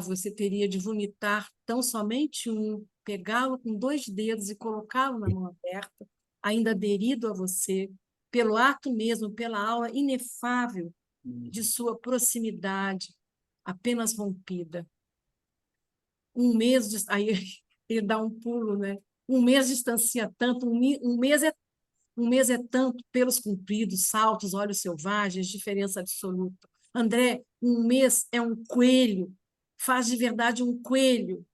você teria de vomitar tão somente um, pegá-lo com 2 dedos e colocá-lo na mão aberta, ainda aderido a você, pelo ato mesmo, pela aula inefável de sua proximidade, apenas rompida. Um mês, aí ele dá um pulo, né? Um mês distancia tanto, um mês é tanto, pelos compridos, saltos, olhos selvagens, diferença absoluta. André, um mês é um coelho, faz de verdade um coelho,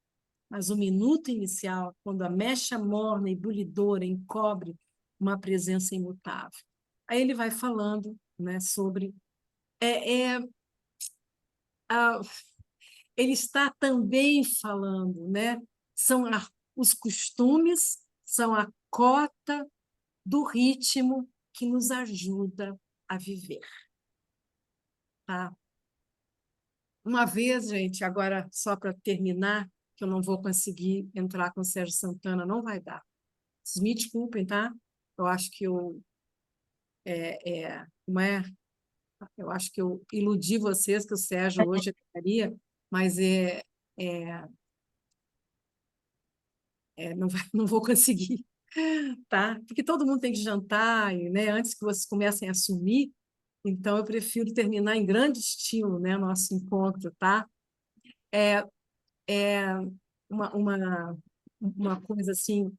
mas o minuto inicial, quando a mecha morna e bulidora encobre uma presença imutável. Aí ele vai falando, né, sobre é, é, a, ele está também falando, né? Os costumes são a cota do ritmo que nos ajuda a viver, tá? Uma vez, gente, agora só para terminar, que eu não vou conseguir entrar com o Sérgio Santana, não vai dar. Vocês me desculpem, tá? Eu acho que como é? Eu acho que eu iludi vocês que o Sérgio hoje estaria, mas não vou conseguir, tá? Porque todo mundo tem que jantar, e, né, antes que vocês comecem a assumir, então eu prefiro terminar em grande estilo, né, nosso encontro, tá? É, é uma coisa assim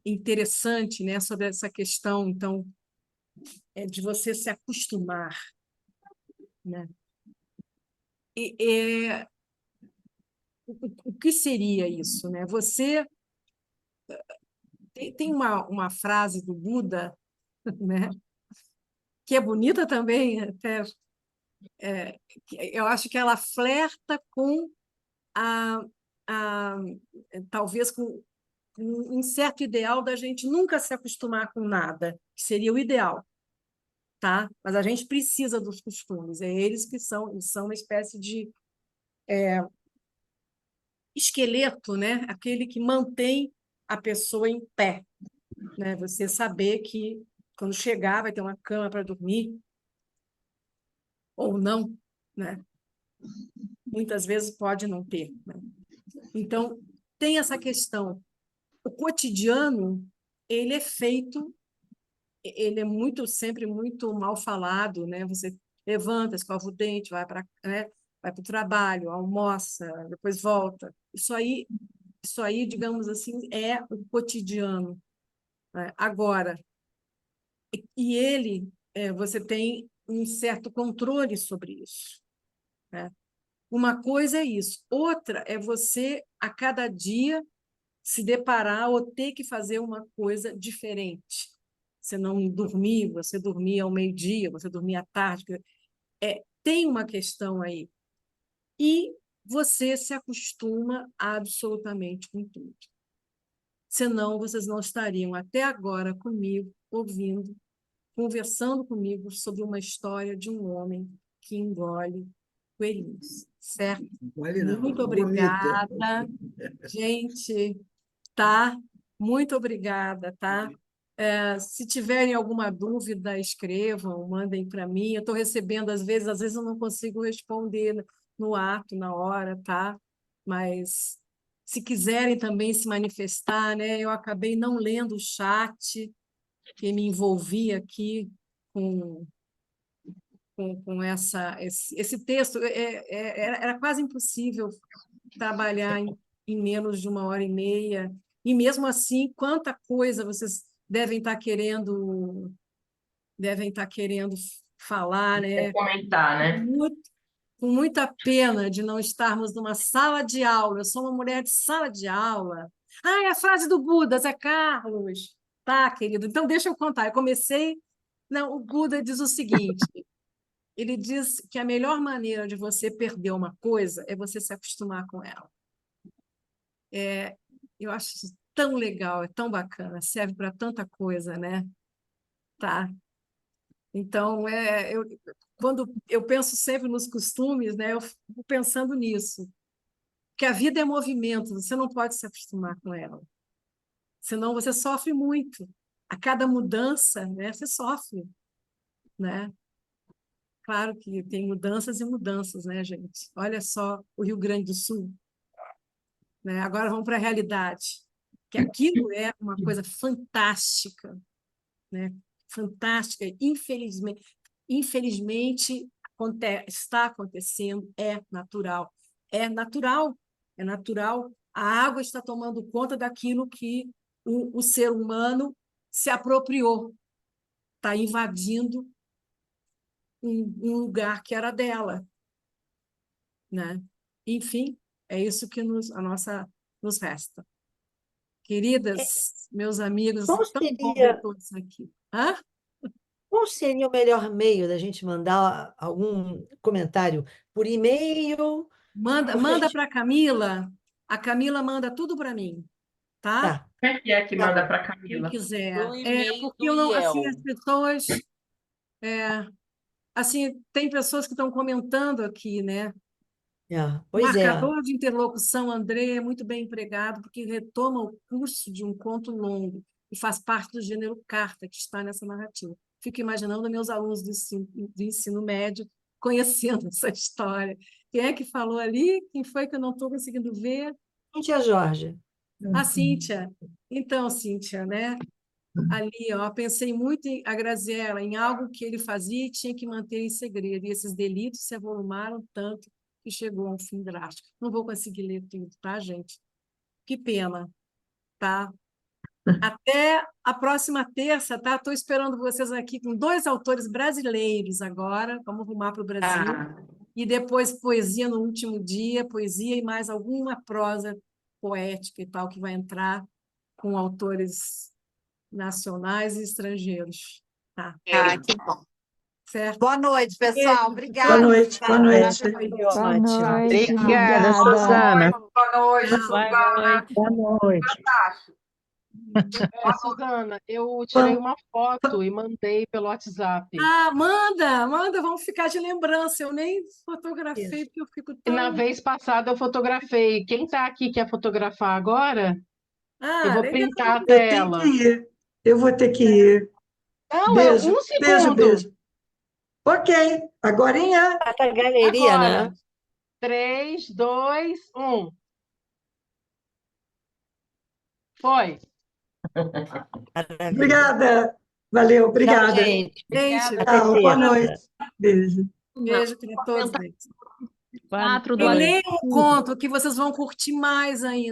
interessante, né, sobre essa questão, então, de você se acostumar, né? E, o que seria isso, né? Você tem uma frase do Buda, né, que é bonita também, até eu acho que ela flerta com a, a talvez com um certo ideal da gente nunca se acostumar com nada, que seria o ideal, tá? Mas a gente precisa dos costumes, é eles que são uma espécie de esqueleto, né? Aquele que mantém a pessoa em pé, né? Você saber que quando chegar vai ter uma cama para dormir ou não, né? Muitas vezes pode não ter, né? Então, tem essa questão. O cotidiano, ele é feito, ele é sempre muito mal falado, né? Você levanta, escova o dente, vai para, né? Vai para o trabalho, almoça, depois volta. Isso aí, digamos assim, é o cotidiano, né? Agora, você tem um certo controle sobre isso, né? Uma coisa é isso, outra é você, a cada dia, se deparar ou ter que fazer uma coisa diferente. Você não dormir, você dormir ao meio-dia, você dormir à tarde. Tem uma questão aí. E você se acostuma absolutamente com tudo. Senão, vocês não estariam até agora comigo, ouvindo, conversando comigo sobre uma história de um homem que engole coelhinhos, certo? Olha, não, Muito vomita. obrigada, gente, tá? Muito obrigada, tá? Se tiverem alguma dúvida, escrevam, mandem para mim. Eu estou recebendo, às vezes eu não consigo responder no ato, na hora, tá? Mas se quiserem também se manifestar, né? Eu acabei não lendo o chat, que me envolvi aqui com, com esse texto. Era quase impossível trabalhar em menos de 1 hora e meia. E mesmo assim, quanta coisa vocês devem estar querendo falar, É né? comentar, né? Com muita pena de não estarmos numa sala de aula. Eu sou uma mulher de sala de aula. Ah, é a frase do Buda, Zé Carlos. Tá, querido. Então, deixa eu contar. Eu comecei. Não, o Buda diz o seguinte: ele diz que a melhor maneira de você perder uma coisa é você se acostumar com ela. Eu acho isso tão legal, é tão bacana, serve para tanta coisa, né? Tá? Então, quando eu penso sempre nos costumes, né, eu fico pensando nisso, que a vida é movimento, você não pode se acostumar com ela, senão você sofre muito. A cada mudança, né, você sofre, né? Claro que tem mudanças e mudanças, né, gente? Olha só o Rio Grande do Sul, né? Agora vamos para a realidade, que aquilo é uma coisa fantástica, né? Fantástica. Infelizmente está acontecendo, é natural. É natural, é natural. A água está tomando conta daquilo que o ser humano se apropriou, está invadindo um lugar que era dela, né? Enfim, é isso que nos resta. Queridas, meus amigos, Qual tão bom ver seria, todos aqui. Hã? qual seria o melhor meio da gente mandar algum comentário por e-mail? Porque a Manda gente. para a Camila manda tudo para mim, tá? Tá, Como é que tá manda bom. para Quem Camila? quiser. Pro e-mail Porque do eu não, assim, as IEL. pessoas, assim, tem pessoas que estão comentando aqui, né? O Pois é. marcador de interlocução, André, é muito bem empregado, porque retoma o curso de um conto longo e faz parte do gênero carta que está nessa narrativa. Fico imaginando meus alunos do ensino médio conhecendo essa história. Quem é que falou ali? Quem foi que eu não estou conseguindo ver? Tia Jorge. A Cíntia. Então, Cíntia, né? Ali, ó, pensei muito a Graziella, em algo que ele fazia e tinha que manter em segredo. E esses delitos se avolumaram tanto que chegou a um fim drástico. Não vou conseguir ler tudo, tá, gente? Que pena, tá? Até a próxima terça, tá? Estou esperando vocês aqui com 2 autores brasileiros agora. Vamos rumar para o Brasil. Ah, E depois poesia no último dia, poesia e mais alguma prosa poética e tal que vai entrar com autores nacionais e estrangeiros. Tá? Ah, que bom. Certo? Boa noite, pessoal. Beijo. Boa Obrigada. noite, boa noite. Foi Boa ótimo. noite. Obrigada, Obrigada. Suzana. Boa noite, Tchau. Suzana. Boa noite. Fantástico. Suzana, eu tirei uma foto e mandei pelo WhatsApp. Ah, manda, vamos ficar de lembrança. Eu nem fotografei porque eu fico E na tão. vez passada eu fotografei. Quem está aqui quer fotografar agora? Eu Ah, vou legal. printar a Eu tenho tela. que ir. Eu vou ter que ir. Não, Beijo, um beijo, segundo. beijo. Ok, agorinha. Essa galeria, Agora. né? 3, 2, 1. Foi. Maravilha. Obrigada. Valeu, Tchau, obrigada. gente. Gente, Até Tchau, boa terça. noite. Beijo. beijo para todos. Boa E noite. leiam o conto que vocês vão curtir mais ainda.